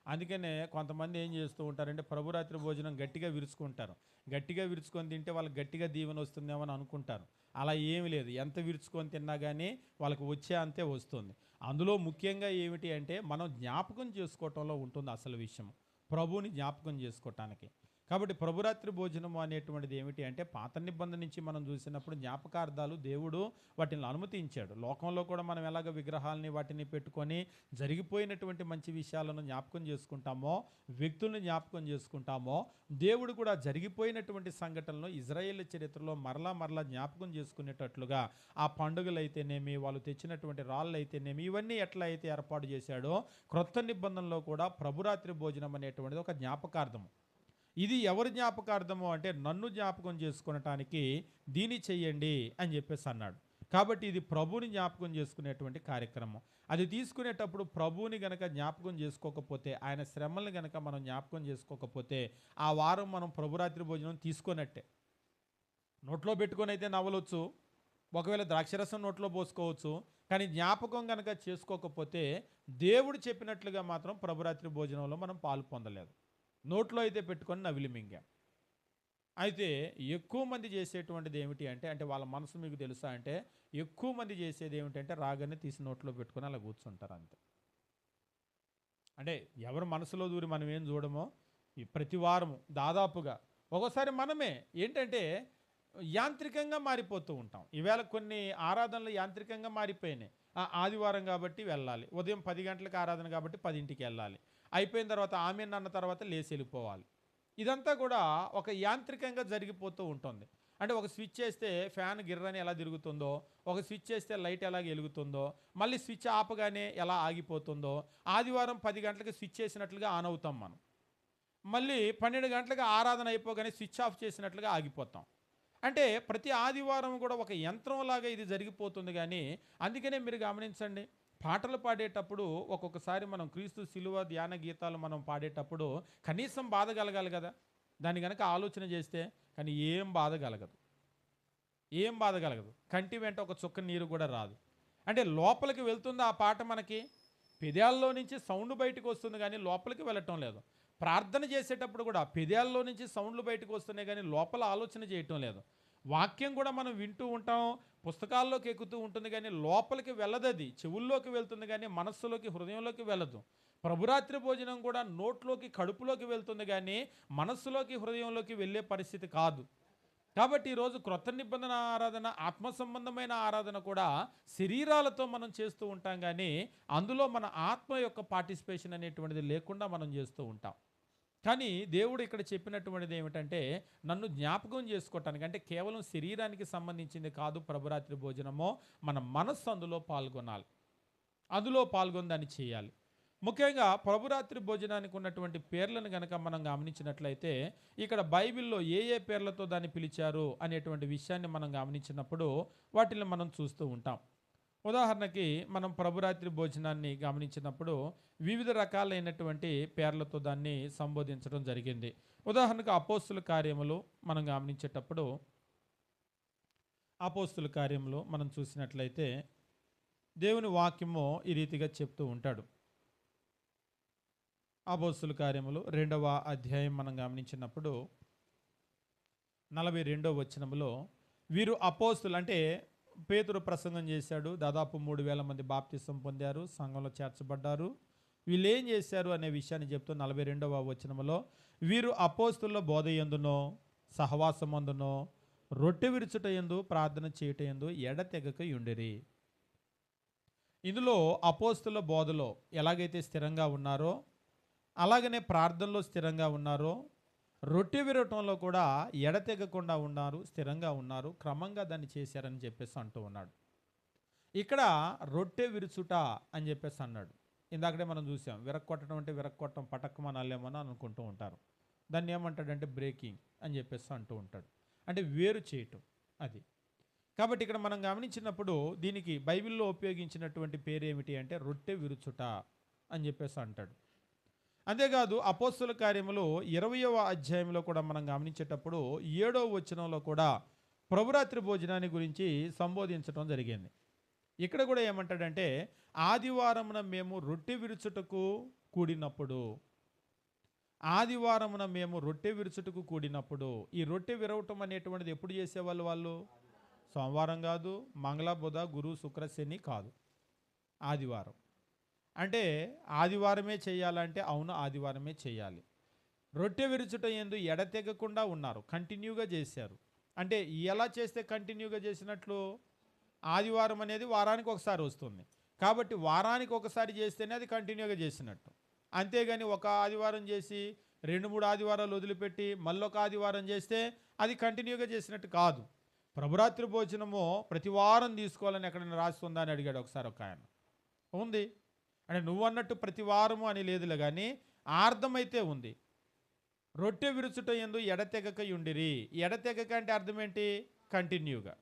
అందుకనే కొంతమంది ఏం చేస్తూ ఉంటారంటే ప్రభురాత్రి భోజనం గట్టిగా విరుచుకుంటారు. గట్టిగా విరుచుకొని తింటే వాళ్ళకి గట్టిగా దీవెన వస్తుందేమో అని అనుకుంటారు. అలా ఏమి లేదు. ఎంత విరుచుకొని తిన్నా కానీ వాళ్ళకి వచ్చే అంతే వస్తుంది. అందులో ముఖ్యంగా ఏమిటి అంటే మనం జ్ఞాపకం చేసుకోవటంలో ఉంటుంది అసలు విషయం. ప్రభువుని జ్ఞాపకం చేసుకోవటానికి. కాబట్టి ప్రభురాత్రి భోజనము అనేటువంటిది ఏమిటి అంటే పాత నిబంధన నుంచి మనం చూసినప్పుడు జ్ఞాపకార్థాలు దేవుడు వాటిని అనుమతించాడు. లోకంలో కూడా మనం ఎలాగ విగ్రహాలని వాటిని పెట్టుకొని జరిగిపోయినటువంటి మంచి విషయాలను జ్ఞాపకం చేసుకుంటామో, వ్యక్తులను జ్ఞాపకం చేసుకుంటామో, దేవుడు కూడా జరిగిపోయినటువంటి సంఘటనలను ఇజ్రాయేల్ చరిత్రలో మరలా మరలా జ్ఞాపకం చేసుకునేటట్లుగా ఆ పండుగలు అయితేనేమి, వాళ్ళు తెచ్చినటువంటి రాళ్ళు అయితేనేమి, ఇవన్నీ ఎట్లా అయితే ఏర్పాటు చేశాడో క్రొత్త నిబంధనలో కూడా ప్రభురాత్రి భోజనం అనేటువంటిది ఒక జ్ఞాపకార్థం. ఇది ఎవరి జ్ఞాపకార్థము అంటే నన్ను జ్ఞాపకం చేసుకునటానికి దీని చెయ్యండి అని చెప్పేసి అన్నాడు. కాబట్టి ఇది ప్రభువుని జ్ఞాపకం చేసుకునేటువంటి కార్యక్రమం. అది తీసుకునేటప్పుడు ప్రభువుని గనక జ్ఞాపకం చేసుకోకపోతే, ఆయన శ్రమల్ని గనక మనం జ్ఞాపకం చేసుకోకపోతే ఆ వారం మనం ప్రభురాత్రి భోజనం తీసుకున్నట్టే. నోట్లో పెట్టుకొని అయితే నవ్వలొచ్చు, ఒకవేళ ద్రాక్షరసం నోట్లో పోసుకోవచ్చు, కానీ జ్ఞాపకం గనక చేసుకోకపోతే దేవుడు చెప్పినట్లుగా మాత్రం ప్రభురాత్రి భోజనంలో మనం పాలు పొందలేదు. నోట్లో అయితే పెట్టుకొని నవిలి మింగాం. అయితే ఎక్కువ మంది చేసేటువంటిది ఏమిటి అంటే వాళ్ళ మనసు మీకు తెలుసా అంటే ఎక్కువ మంది చేసేది ఏమిటంటే రాగానే తీసి నోట్లో పెట్టుకొని అలా కూర్చుంటారు అంతే. అంటే ఎవరి మనసులో దూరి మనం ఏం చూడమో ఈ ప్రతి వారము దాదాపుగా ఒక్కోసారి మనమే ఏంటంటే యాంత్రికంగా మారిపోతూ ఉంటాం. ఈవేళ కొన్ని ఆరాధనలు యాంత్రికంగా మారిపోయినాయి. ఆదివారం కాబట్టి వెళ్ళాలి, ఉదయం 10 గంటలకు ఆరాధన కాబట్టి 10ంటికి వెళ్ళాలి, అయిపోయిన తర్వాత ఆమెన్ అన్న తర్వాత లేచి వెళ్ళిపోవాలి. ఇదంతా కూడా ఒక యాంత్రికంగా జరిగిపోతూ ఉంటుంది. అంటే ఒక స్విచ్ చేస్తే ఫ్యాన్ గిర్రని ఎలా తిరుగుతుందో, ఒక స్విచ్ చేస్తే లైట్ ఎలా వెలుగుతుందో, మళ్ళీ స్విచ్ ఆపగానే ఎలా ఆగిపోతుందో, ఆదివారం 10 గంటలకు స్విచ్ చేసినట్లుగా ఆన్ అవుతాం మనం, మళ్ళీ 12 గంటలకు ఆరాధన అయిపోగానే స్విచ్ ఆఫ్ చేసినట్లుగా ఆగిపోతాం. అంటే ప్రతి ఆదివారం కూడా ఒక యంత్రంలాగా ఇది జరిగిపోతుంది. కానీ అందుకనే మీరు గమనించండి, పాటలు పాడేటప్పుడు ఒక్కొక్కసారి మనం క్రీస్తు శిలువ ధ్యాన గీతాలు మనం పాడేటప్పుడు కనీసం బాధ కలగాలి కదా, దాన్ని కనుక ఆలోచన చేస్తే. కానీ ఏం బాధ కలగదు, ఏం బాధ కలగదు. కంటి వెంట ఒక చుక్క నీరు కూడా రాదు. అంటే లోపలికి వెళ్తుంది ఆ పాట, మనకి పెదాల్లో నుంచి సౌండ్ బయటకు వస్తుంది కానీ లోపలికి వెళ్ళటం లేదు. ప్రార్థన చేసేటప్పుడు కూడా పెదాల్లో నుంచి సౌండ్లు బయటకు వస్తున్నాయి కానీ లోపల ఆలోచన చేయటం లేదు. వాక్యం కూడా మనం వింటూ ఉంటాం, పుస్తకాల్లోకి ఎక్కుతూ ఉంటుంది కానీ లోపలికి వెళ్ళదు. అది చెవుల్లోకి వెళ్తుంది కానీ మనస్సులోకి, హృదయంలోకి వెళ్ళదు. ప్రభురాత్రి భోజనం కూడా నోట్లోకి, కడుపులోకి వెళ్తుంది కానీ మనస్సులోకి, హృదయంలోకి వెళ్ళే పరిస్థితి కాదు. కాబట్టి ఈరోజు క్రొత్త నిబంధన ఆరాధన, ఆత్మ సంబంధమైన ఆరాధన కూడా శరీరాలతో మనం చేస్తూ ఉంటాం కానీ అందులో మన ఆత్మ యొక్క పార్టిసిపేషన్ అనేటువంటిది లేకుండా మనం చేస్తూ ఉంటాం. కానీ దేవుడు ఇక్కడ చెప్పినటువంటిది ఏమిటంటే నన్ను జ్ఞాపకం చేసుకోవటానికి, అంటే కేవలం శరీరానికి సంబంధించింది కాదు ప్రభురాత్రి భోజనమో, మన మనస్సు అందులో పాల్గొనాలి, అందులో పాల్గొని దాన్ని చేయాలి. ముఖ్యంగా ప్రభురాత్రి భోజనానికి ఉన్నటువంటి పేర్లను కనుక మనం గమనించినట్లయితే ఇక్కడ బైబిల్లో ఏ పేర్లతో దాన్ని పిలిచారు అనేటువంటి విషయాన్ని మనం గమనించినప్పుడు వాటిని మనం చూస్తూ ఉంటాం. ఉదాహరణకి మనం ప్రభురాత్రి భోజనాన్ని గమనించినప్పుడు వివిధ రకాలైనటువంటి పేర్లతో దాన్ని సంబోధించడం జరిగింది. ఉదాహరణకు అపోస్తుల కార్యములు మనం గమనించేటప్పుడు, అపోస్తుల కార్యములు మనం చూసినట్లయితే దేవుని వాక్యము ఈ రీతిగా చెప్తూ ఉంటాడు. అపోస్తుల కార్యములు 2వ అధ్యాయం మనం గమనించినప్పుడు 42వ వచనములో వీరు అపోస్తులు, అంటే పేతురు ప్రసంగం చేశాడు, దాదాపు 3000 మంది బాప్తిసం పొందారు, సంఘంలో చేర్చబడ్డారు. వీళ్ళు ఏం చేశారు అనే విషయాన్ని చెప్తూ 42వ వచనములో వీరు అపోస్తుల బోధ యందునో, సహవాసమందునో, రొట్టె విరుచుట యందు, ప్రార్థన చేయుట యందు ఎడతెగక యుండిరి. ఇందులో అపోస్తుల బోధలో ఎలాగైతే స్థిరంగా ఉన్నారో, అలాగనే ప్రార్థనలో స్థిరంగా ఉన్నారో, రొట్టె విరవటంలో కూడా ఎడతెగకుండా ఉన్నారు, స్థిరంగా ఉన్నారు, క్రమంగా దాన్ని చేశారని చెప్పేసి అంటూ ఉన్నాడు. ఇక్కడ రొట్టె విరుచుట అని చెప్పేసి అన్నాడు. ఇందాకడే మనం చూసాం, విరక్కొట్టడం అంటే విరక్కొట్టడం, పటక్కమని అల్లేమని అనుకుంటూ ఉంటారు. దాన్ని ఏమంటాడంటే బ్రేకింగ్ అని చెప్పేసి అంటూ ఉంటాడు, అంటే వేరు చేయటం అది. కాబట్టి ఇక్కడ మనం గమనించినప్పుడు దీనికి బైబిల్లో ఉపయోగించినటువంటి పేరు ఏమిటి అంటే రొట్టె విరుచుట అని చెప్పేసి అంటాడు. అంతేకాదు అపోస్తుల కార్యములు 20వ అధ్యాయంలో కూడా మనం గమనించేటప్పుడు 7వ వచనంలో కూడా ప్రభురాత్రి భోజనాన్ని గురించి సంబోధించడం జరిగింది. ఇక్కడ కూడా ఏమంటాడంటే ఆదివారమున మేము రొట్టె విరుచుటకు కూడినప్పుడు, ఆదివారమున మేము రొట్టె విరుచుటకు కూడినప్పుడు, ఈ రొట్టె విరవటం అనేటువంటిది ఎప్పుడు చేసేవాళ్ళు? వాళ్ళు సోమవారం కాదు, మంగళ బుధ గురు శుక్ర శని కాదు, ఆదివారం. అంటే ఆదివారమే చేయాలంటే అవును, ఆదివారమే చేయాలి. రొట్టె విరుచుట యందు ఎడతెగకుండా ఉన్నారు, కంటిన్యూగా చేశారు. అంటే ఎలా చేస్తే కంటిన్యూగా చేసినట్లు? ఆదివారం అనేది వారానికి ఒకసారి వస్తుంది కాబట్టి వారానికి ఒకసారి చేస్తేనే అది కంటిన్యూగా చేసినట్టు. అంతేగాని ఒక ఆదివారం చేసి 2-3 ఆదివారాలు వదిలిపెట్టి మళ్ళొక ఆదివారం చేస్తే అది కంటిన్యూగా చేసినట్టు కాదు. ప్రభురాత్రి భోజనము ప్రతి వారం తీసుకోవాలని ఎక్కడైనా రాస్తుందా అని అడిగాడు ఒకసారి ఒక ఆయన. ఉంది అంటే నువ్వు అన్నట్టు ప్రతి వారము అని లేదులే, కానీ అర్థమైతే ఉంది. రొట్టె విరుచుట యందు ఎడతెగక యుండిరి. ఎడతెగక అంటే అర్థం ఏంటి? కంటిన్యూగా.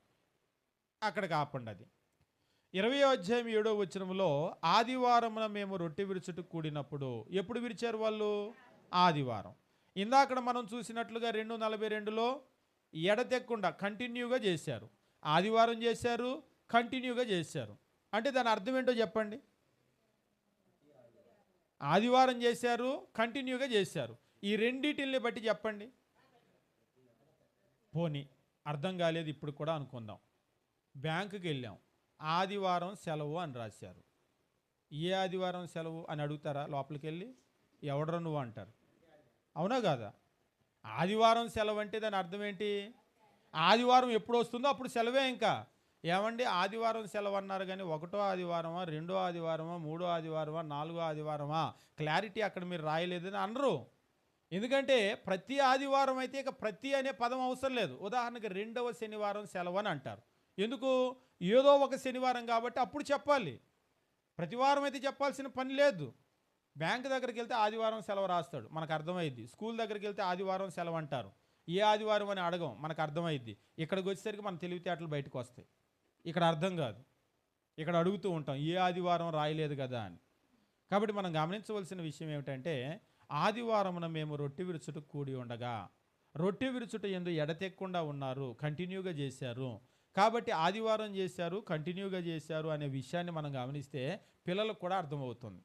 అక్కడ కాపండి. అది 20వ అధ్యాయం 7వ వచనంలో ఆదివారమున మేము రొట్టె విరుచుటకు కూడినప్పుడు, ఎప్పుడు విరిచారు వాళ్ళు? ఆదివారం. ఇందాక మనం చూసినట్లుగా 2:42లో ఎడతెక్కకుండా కంటిన్యూగా చేశారు. ఆదివారం చేశారు, కంటిన్యూగా చేశారు. అంటే దాని అర్థం ఏంటో చెప్పండి. ఆదివారం చేశారు, కంటిన్యూగా చేశారు. ఈ రెండిటిని బట్టి చెప్పండి. పోనీ అర్థం కాలేదు, ఇప్పుడు కూడా అనుకుందాం. బ్యాంకుకి వెళ్ళాం, ఆదివారం సెలవు అని రాశారు. ఏ ఆదివారం సెలవు అని అడుగుతారా? లోపలికి వెళ్ళి ఎవడరా నువ్వు అంటారు. అవునా కాదా? ఆదివారం సెలవు అంటే దాని అర్థం ఏంటి? ఆదివారం ఎప్పుడు వస్తుందో అప్పుడు సెలవే. ఇంకా ఏమండి ఆదివారం సెలవు అన్నారు కానీ 1వ ఆదివారమా, 2వ ఆదివారమా, 3వ ఆదివారమా, 4వ ఆదివారమా, క్లారిటీ అక్కడ మీరు రాయలేదని అనరు. ఎందుకంటే ప్రతి ఆదివారం అయితే ఇక ప్రతి అనే పదం అవసరం లేదు. ఉదాహరణకి 2వ శనివారం సెలవు అని అంటారు. ఎందుకు? ఏదో ఒక శనివారం కాబట్టి అప్పుడు చెప్పాలి. ప్రతి వారం అయితే చెప్పాల్సిన పని లేదు. బ్యాంక్ దగ్గరికి వెళ్తే ఆదివారం సెలవు రాస్తాడు, మనకు అర్థమైద్ది. స్కూల్ దగ్గరికి వెళ్తే ఆదివారం సెలవు అంటారు, ఏ ఆదివారం అని అడగం, మనకు అర్థమైద్ది. ఇక్కడికి వచ్చేసరికి మన తెలివితేటలు బయటకు వస్తాయి. ఇక్కడ అర్థం కాదు, ఇక్కడ అడుగుతూ ఉంటాం ఏ ఆదివారం రాయలేదు కదా అని. కాబట్టి మనం గమనించవలసిన విషయం ఏమిటంటే ఆదివారమున మేము రొట్టె విరుచుటకు కూడి ఉండగా, రొట్టె విరుచుట యందు ఎడతెక్కకుండా ఉన్నారు, కంటిన్యూగా చేశారు. కాబట్టి ఆదివారం చేశారు, కంటిన్యూగా చేశారు అనే విషయాన్ని మనం గమనిస్తే పిల్లలకు కూడా అర్థమవుతుంది.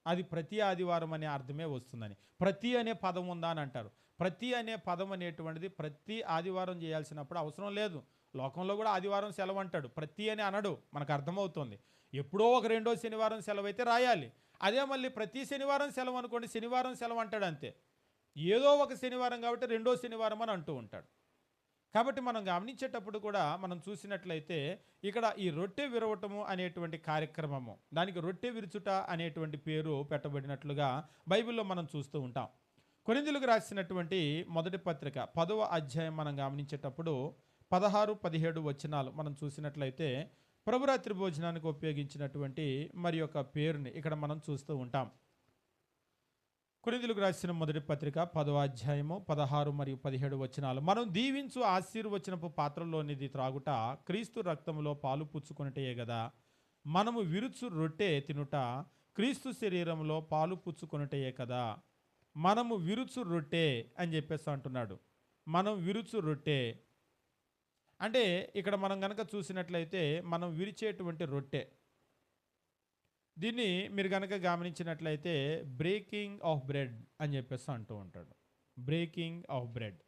అది ప్రతి ఆదివారం అనే అర్థమే వస్తుందని. ప్రతి అనే పదం ఉందా అని అంటారు. ప్రతి అనే పదం అనేటువంటిది ప్రతి ఆదివారం చేయాల్సినప్పుడు అవసరం లేదు. లోకంలో కూడా ఆదివారం సెలవు అంటాడు, ప్రతి అని అనడు, మనకు అర్థమవుతుంది. ఎప్పుడో ఒక 2వ శనివారం సెలవు అయితే రాయాలి. అదే మళ్ళీ ప్రతి శనివారం సెలవు అనుకోండి, శనివారం సెలవు అంటాడు అంతే. ఏదో ఒక శనివారం కాబట్టి 2వ శనివారం అని అంటూ ఉంటాడు. కాబట్టి మనం గమనించేటప్పుడు కూడా మనం చూసినట్లయితే ఇక్కడ ఈ రొట్టె విరవటము అనేటువంటి కార్యక్రమము, దానికి రొట్టె విరుచుట అనేటువంటి పేరు పెట్టబడినట్లుగా బైబిల్లో మనం చూస్తూ ఉంటాం. కొరింథీయులకు రాసినటువంటి మొదటి పత్రిక 10వ అధ్యాయం మనం గమనించేటప్పుడు 16-17 వచనాలు మనం చూసినట్లయితే ప్రభురాత్రి భోజనానికి ఉపయోగించినటువంటి మరి యొక్క పేరుని ఇక్కడ మనం చూస్తూ ఉంటాం. కొరింథీయులకు రాసిన మొదటి పత్రిక 10వ అధ్యాయము 16 మరియు 17 వచనాలు. మనం దీవించు ఆశీర్వచనపు పాత్రలోనిది త్రాగుట క్రీస్తు రక్తములో పాలు పుచ్చుకొనుటయే గదా. మనము విరుచు రొట్టె తినుట క్రీస్తు శరీరంలో పాలు పుచ్చుకొనుటయే కదా. మనము విరుచు రొట్టె అని చెప్పేసి అంటున్నాడు. మనం విరుచు రొట్టె అంటే ఇక్కడ మనం గనక చూసినట్లయితే మనం విరిచేటువంటి రొట్టె, దీన్ని మీరు కనుక గమనించినట్లయితే బ్రేకింగ్ ఆఫ్ బ్రెడ్ అని చెప్పేసి అంటూ ఉంటాడు. బ్రేకింగ్ ఆఫ్ బ్రెడ్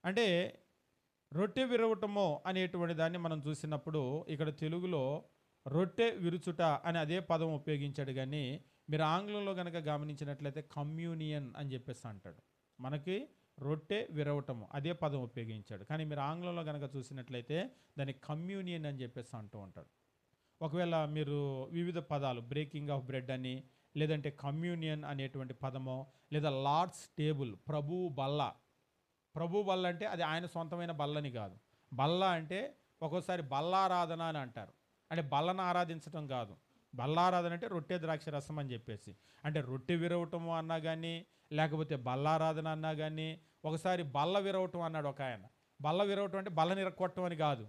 అంటే రొట్టె విరవటము అనేటువంటి దాన్ని మనం చూసినప్పుడు ఇక్కడ తెలుగులో రొట్టె విరుచుట అని అదే పదం ఉపయోగించాడు, కానీ మీరు ఆంగ్లంలో కనుక గమనించినట్లయితే కమ్యూనియన్ అని చెప్పేసి అంటాడు. మనకి రొట్టె విరవటము అదే పదం ఉపయోగించాడు, కానీ మీరు ఆంగ్లంలో కనుక చూసినట్లయితే దాన్ని కమ్యూనియన్ అని చెప్పేసి అంటూ ఉంటాడు. ఒకవేళ మీరు వివిధ పదాలు బ్రేకింగ్ ఆఫ్ బ్రెడ్ అని, లేదంటే కమ్యూనియన్ అనేటువంటి పదమో, లేదా లార్డ్స్ టేబుల్, ప్రభు బల్ల. ప్రభు బల్ల అంటే అది ఆయన సొంతమైన బల్లని కాదు. బల్ల అంటే ఒక్కోసారి బల్లారాధన అని అంటారు, అంటే బల్లను ఆరాధించడం కాదు. బల్లారాధన అంటే రొట్టె ద్రాక్ష రసం అని చెప్పేసి, అంటే రొట్టె విరవటము అన్నా కానీ, లేకపోతే బల్లారాధన అన్నా కానీ. ఒకసారి బల్ల విరవటం అన్నాడు ఒక ఆయన. బల్ల విరవటం అంటే బల్లని ఇరక్కొట్టడం అని కాదు.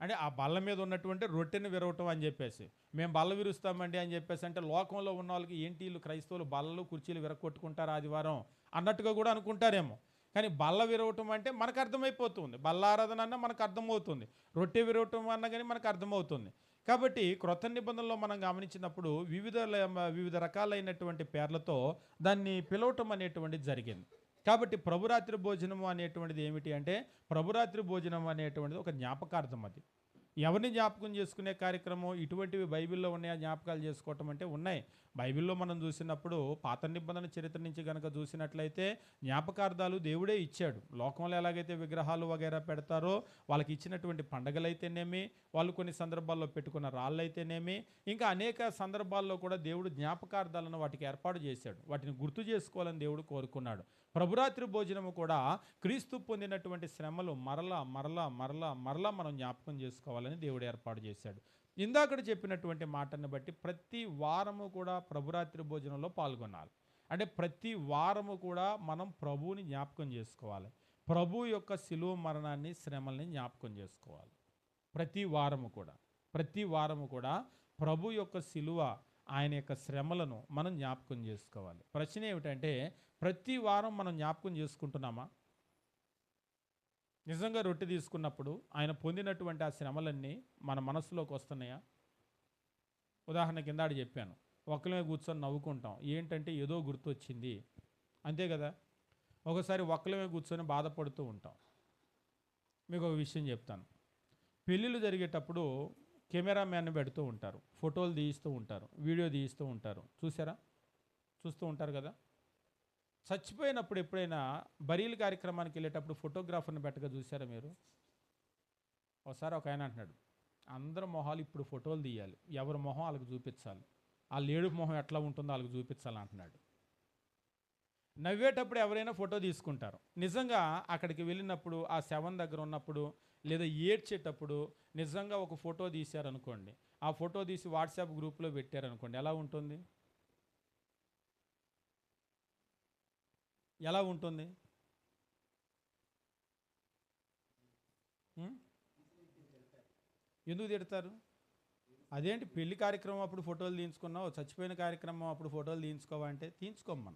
అంటే ఆ బల్ల మీద ఉన్నటువంటి రొట్టెని విరవటం అని చెప్పేసి, మేము బల్ల విరుస్తామండి అని చెప్పేసి అంటే లోకంలో ఉన్న వాళ్ళకి ఏంటి వీళ్ళు క్రైస్తవులు బల్లలు కుర్చీలు విరగొట్టుకుంటారు ఆదివారం అన్నట్టుగా కూడా అనుకుంటారేమో. కానీ బల్ల విరవటం అంటే మనకు అర్థమైపోతుంది, బల్ల ఆరాధన అన్న మనకు అర్థమవుతుంది, రొట్టె విరవటం అన్న కానీ మనకు అర్థమవుతుంది. కాబట్టి క్రొత్త నిబంధనలో మనం గమనించినప్పుడు వివిధ రకాలైనటువంటి పేర్లతో దాన్ని పిలవటం అనేటువంటిది జరిగింది. కాబట్టి ప్రభురాత్రి భోజనము అనేటువంటిది ఏమిటి అంటే, ప్రభురాత్రి భోజనం అనేటువంటిది ఒక జ్ఞాపకార్థం. అది ఎవరిని జ్ఞాపకం చేసుకునే కార్యక్రమం, ఇటువంటివి బైబిల్లో ఉన్నాయా జ్ఞాపకాలు చేసుకోవటం అంటే ఉన్నాయి. బైబిల్లో మనం చూసినప్పుడు పాత నిబంధన చరిత్ర నుంచి కనుక చూసినట్లయితే జ్ఞాపకార్థాలు దేవుడే ఇచ్చాడు. లోకంలో ఎలాగైతే విగ్రహాలు వగైరా పెడతారో వాళ్ళకి ఇచ్చినటువంటి పండగలైతేనేమి, వాళ్ళు కొన్ని సందర్భాల్లో పెట్టుకున్న రాళ్ళైతేనేమి, ఇంకా అనేక సందర్భాల్లో కూడా దేవుడు జ్ఞాపకార్థాలను వాటికి ఏర్పాటు చేశాడు. వాటిని గుర్తు చేసుకోవాలని దేవుడు కోరుకున్నాడు. ప్రభురాత్రి భోజనము కూడా క్రీస్తు పొందినటువంటి శ్రమలు మరలా మరలా మరలా మరలా మనం జ్ఞాపకం చేసుకోవాలని దేవుడు ఏర్పాటు చేశాడు. ఇందాకడ చెప్పినటువంటి మాటను బట్టి ప్రతి వారము కూడా ప్రభురాత్రి భోజనంలో పాల్గొనాలి. అంటే ప్రతి వారము కూడా మనం ప్రభువుని జ్ఞాపకం చేసుకోవాలి. ప్రభు యొక్క శిలువ మరణాన్ని, శ్రమల్ని జ్ఞాపకం చేసుకోవాలి. ప్రతి వారము కూడా ప్రభు యొక్క శిలువ, ఆయన యొక్క శ్రమలను మనం జ్ఞాపకం చేసుకోవాలి. ప్రశ్న ఏమిటంటే, ప్రతి వారం మనం జ్ఞాపకం చేసుకుంటున్నామా? నిజంగా రొట్టె తీసుకున్నప్పుడు ఆయన పొందినటువంటి ఆ శ్రమలన్నీ మన మనసులోకి వస్తున్నాయా? ఉదాహరణ కిందాడు చెప్పాను, ఒక్కలమే కూర్చొని నవ్వుకుంటాం, ఏంటంటే ఏదో గుర్తొచ్చింది, అంతే కదా. ఒకసారి ఒక్కలమే కూర్చొని బాధపడుతూ ఉంటాం. మీకు ఒక విషయం చెప్తాను. పెళ్ళిళ్ళు జరిగేటప్పుడు కెమెరామ్యాన్ని పెడుతూ ఉంటారు, ఫోటోలు తీయిస్తూ ఉంటారు, వీడియో తీయిస్తూ ఉంటారు, చూస్తూ ఉంటారు కదా. చచ్చిపోయినప్పుడు ఎప్పుడైనా బరీల కార్యక్రమానికి వెళ్ళేటప్పుడు ఫోటోగ్రాఫర్ని పెట్టగా చూసారా మీరు? ఒకసారి ఒక ఆయన అంటున్నాడు, అందరి మొహాలు ఇప్పుడు ఫోటోలు తీయాలి, ఎవరి మొహం వాళ్ళకి చూపించాలి, ఆ లేడు మొహం ఎట్లా ఉంటుందో వాళ్ళకి చూపించాలి అంటున్నాడు. నవ్వేటప్పుడు ఎవరైనా ఫోటో తీసుకుంటారు. నిజంగా అక్కడికి వెళ్ళినప్పుడు, ఆ శవం దగ్గర ఉన్నప్పుడు, లేదా ఏడ్చేటప్పుడు నిజంగా ఒక ఫోటో తీశారనుకోండి, ఆ ఫోటో తీసి వాట్సాప్ గ్రూప్లో పెట్టారనుకోండి, ఎలా ఉంటుంది? ఎందుకు తిడతారు? అదేంటి, పెళ్లి కార్యక్రమం అప్పుడు ఫోటోలు తీయించుకున్నావు, చచ్చిపోయిన కార్యక్రమం అప్పుడు ఫోటోలు తీయించుకోవా అంటే తీయించుకోము.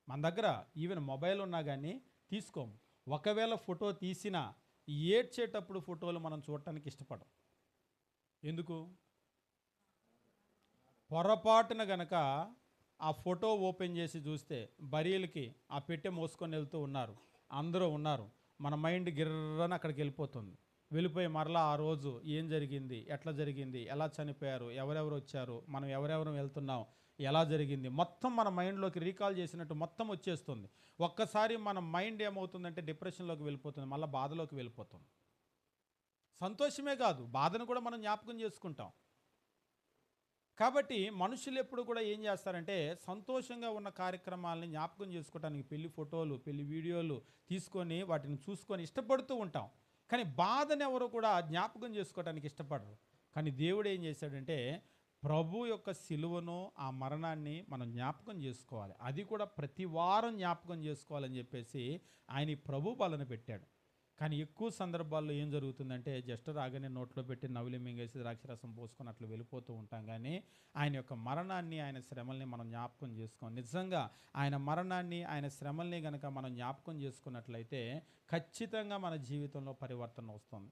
మన దగ్గర ఈవెన్ మొబైల్ ఉన్నా కానీ తీసుకోము. ఒకవేళ ఫోటో తీసినా ఏడ్చేటప్పుడు ఫోటోలు మనం చూడటానికి ఇష్టపడం. ఎందుకు? పొరపాటున గనక ఆ ఫోటో ఓపెన్ చేసి చూస్తే బరీలకి ఆ పెట్టె మోసుకొని వెళ్తూ ఉన్నారు, అందరూ ఉన్నారు, మన మైండ్ గిర్రని అక్కడికి వెళ్ళిపోయి మరలా ఆ రోజు ఏం జరిగింది, ఎట్లా జరిగింది, ఎలా చనిపోయారు, ఎవరెవరు వచ్చారు, మనం ఎవరెవరు వెళ్తున్నాం, ఎలా జరిగింది, మొత్తం మన మైండ్లోకి రీకాల్ చేసినట్టు మొత్తం వచ్చేస్తుంది. ఒక్కసారి మన మైండ్ ఏమవుతుందంటే డిప్రెషన్లోకి వెళ్ళిపోతుంది, మళ్ళీ బాధలోకి వెళ్ళిపోతుంది. సంతోషమే కాదు, బాధను కూడా మనం జ్ఞాపకం చేసుకుంటాం. కాబట్టి మనుషులు ఎప్పుడు కూడా ఏం చేస్తారంటే, సంతోషంగా ఉన్న కార్యక్రమాలని జ్ఞాపకం చేసుకోవడానికి పెళ్లి ఫోటోలు, పెళ్లి వీడియోలు తీసుకొని వాటిని చూసుకొని ఇష్టపడుతూ ఉంటాం. కానీ బాధను ఎవరు కూడా జ్ఞాపకం చేసుకోవడానికి ఇష్టపడరు. కానీ దేవుడు ఏం చేశాడంటే, ప్రభు యొక్క శిలువను, ఆ మరణాన్ని మనం జ్ఞాపకం చేసుకోవాలి. అది కూడా ప్రతి వారం జ్ఞాపకం చేసుకోవాలని చెప్పేసి ఆయన ఈ ప్రభు బలను పెట్టాడు. కానీ ఎక్కువ సందర్భాల్లో ఏం జరుగుతుందంటే, జస్ట్ రాగానే నోట్లో పెట్టి నవ్వులి మింగేసి ద్రాక్షరసం పోసుకొని అట్లా వెళ్ళిపోతూ ఉంటాం. కానీ ఆయన యొక్క మరణాన్ని, ఆయన శ్రమల్ని మనం జ్ఞాపకం చేసుకోం. నిజంగా ఆయన మరణాన్ని, ఆయన శ్రమల్ని కనుక మనం జ్ఞాపకం చేసుకున్నట్లయితే ఖచ్చితంగా మన జీవితంలో పరివర్తన వస్తుంది.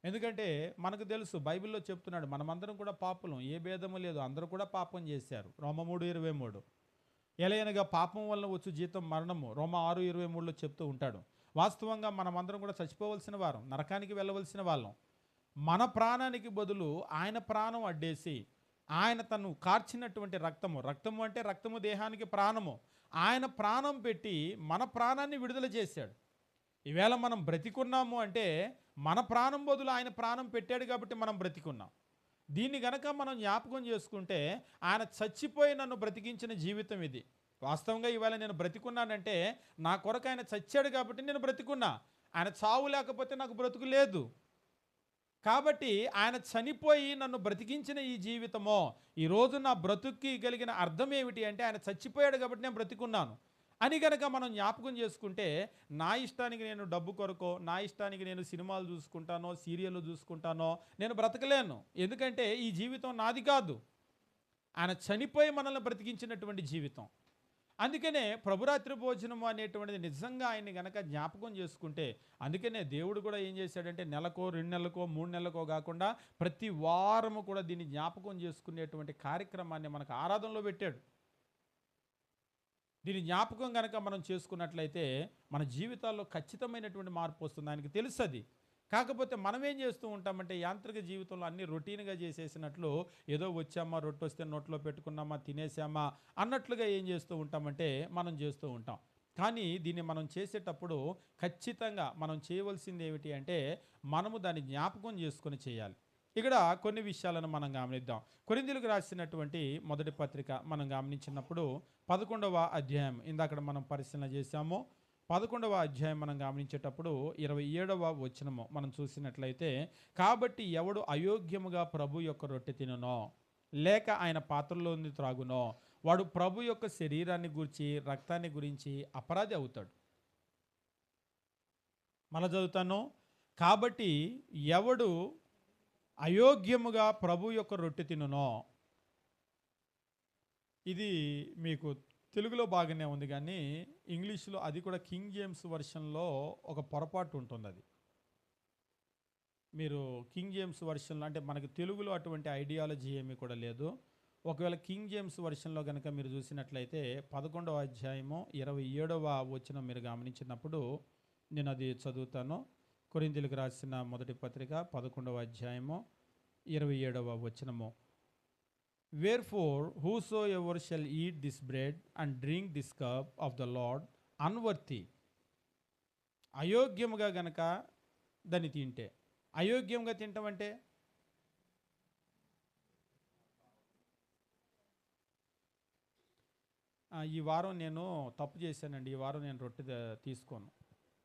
ఎందుకంటే మనకు తెలుసు, బైబిల్లో చెప్తున్నాడు, మనమందరం కూడా పాపులం, ఏ భేదము లేదు, అందరూ కూడా పాపం చేశారు. రోమ 3:23. ఎలయనగా పాపం వలన వచ్చు జీతం మరణము, రోమ 6:23లో చెప్తూ ఉంటాడు. వాస్తవంగా మనమందరం కూడా చచ్చిపోవలసిన వారం, నరకానికి వెళ్ళవలసిన వాళ్ళం. మన ప్రాణానికి బదులు ఆయన ప్రాణం అడ్డేసి, ఆయన తను కార్చినటువంటి రక్తము అంటే రక్తము దేహానికి ప్రాణము, ఆయన ప్రాణం పెట్టి మన ప్రాణాన్ని విడుదల చేశాడు. ఈవేళ మనం బ్రతికున్నాము అంటే మన ప్రాణం బదులు ఆయన ప్రాణం పెట్టాడు కాబట్టి మనం బ్రతికున్నాం. దీన్ని గనక మనం జ్ఞాపకం చేసుకుంటే, ఆయన చచ్చిపోయి నన్ను బ్రతికించిన జీవితం ఇది. వాస్తవంగా ఇవాళ నేను బ్రతికున్నానంటే నా కొరకు ఆయన చచ్చాడు కాబట్టి నేను బ్రతికున్నా. ఆయన చావు లేకపోతే నాకు బ్రతుకు లేదు. కాబట్టి ఆయన చనిపోయి నన్ను బ్రతికించిన ఈ జీవితమో, ఈరోజు నా బ్రతుక్కి కలిగిన అర్థం ఏమిటి అంటే, ఆయన చచ్చిపోయాడు కాబట్టి నేను బ్రతికున్నాను. అని గనక మనం జ్ఞాపకం చేసుకుంటే, నా ఇష్టానికి నేను డబ్బు కొరకో, నా ఇష్టానికి నేను సినిమాలు చూసుకుంటానో, సీరియళ్ళు చూసుకుంటానో నేను బ్రతకలేను. ఎందుకంటే ఈ జీవితం నాది కాదు. ఆయన చనిపోయి మనల్ని బ్రతికించినటువంటి జీవితం. అందుకనే ప్రభురాత్రి భోజనము అనేటువంటిది నిజంగా ఆయన్ని గనక జ్ఞాపకం చేసుకుంటే, అందుకనే దేవుడు కూడా ఏం చేశాడంటే నెలకో, 2 నెలలకో, 3 నెలలకో కాకుండా ప్రతి వారము కూడా దీన్ని జ్ఞాపకం చేసుకునేటువంటి కార్యక్రమాన్ని మనకు ఆరాధనలో పెట్టాడు. దీని జ్ఞాపకం కనుక మనం చేసుకున్నట్లయితే మన జీవితాల్లో ఖచ్చితమైనటువంటి మార్పు వస్తుంది. ఆయనకి తెలుసు అది. కాకపోతే మనం ఏం చేస్తూ ఉంటామంటే యాంత్రిక జీవితంలో అన్ని రొటీన్గా చేసేసినట్లు ఏదో వచ్చామా, రొట్టె వస్తే నోట్లో పెట్టుకున్నామా, తినేసామా అన్నట్లుగా ఏం చేస్తూ ఉంటామంటే మనం చేస్తూ ఉంటాం. కానీ దీన్ని మనం చేసేటప్పుడు ఖచ్చితంగా మనం చేయవలసింది ఏమిటి అంటే మనము దాన్ని జ్ఞాపకం చేసుకొని చేయాలి. ఇక్కడ కొన్ని విషయాలను మనం గమనిద్దాం. కొరింథీయులకు రాసినటువంటి మొదటి పత్రిక మనం గమనించినప్పుడు 11వ అధ్యాయం ఇందాక మనం పరిశీలన చేశాము. 11వ అధ్యాయం మనం గమనించేటప్పుడు 27వ వచనము మనం చూసినట్లయితే, కాబట్టి ఎవడు అయోగ్యముగా ప్రభు యొక్క రొట్టె తినునో లేక ఆయన పాత్రలోని త్రాగునో వాడు ప్రభు యొక్క శరీరాన్ని గురించి రక్తాన్ని గురించి అపరాధి అవుతాడు. మళ్ళా చదువుతాను. కాబట్టి ఎవడు అయోగ్యముగా ప్రభు యొక్క రొట్టె తినునో, ఇది మీకు తెలుగులో బాగానే ఉంది కానీ ఇంగ్లీష్లో అది కూడా కింగ్ జేమ్స్ వర్షన్లో ఒక పొరపాటు ఉంటుంది. అది మీరు కింగ్ జేమ్స్ వర్షన్లో అంటే మనకి తెలుగులో అటువంటి ఐడియాలజీ ఏమీ కూడా లేదు. ఒకవేళ కింగ్ జేమ్స్ వర్షన్లో కనుక మీరు చూసినట్లయితే 11వ అధ్యాయము 27వ వచనం మీరు గమనించినప్పుడు నేను అది చదువుతాను. కొరింథీయులకు రాసిన మొదటి పత్రిక 11వ అధ్యాయము 27వ వచనము. Wherefore whosoever shall eat this bread and drink this cup of the Lord unworthy, అయోగ్యముగా గనక దాన్ని తింటే, అయోగ్యంగా తింటామంటే ఈ వారం నేను తప్పు చేశానండి, ఈ వారం నేను రొట్టె తీసుకోను.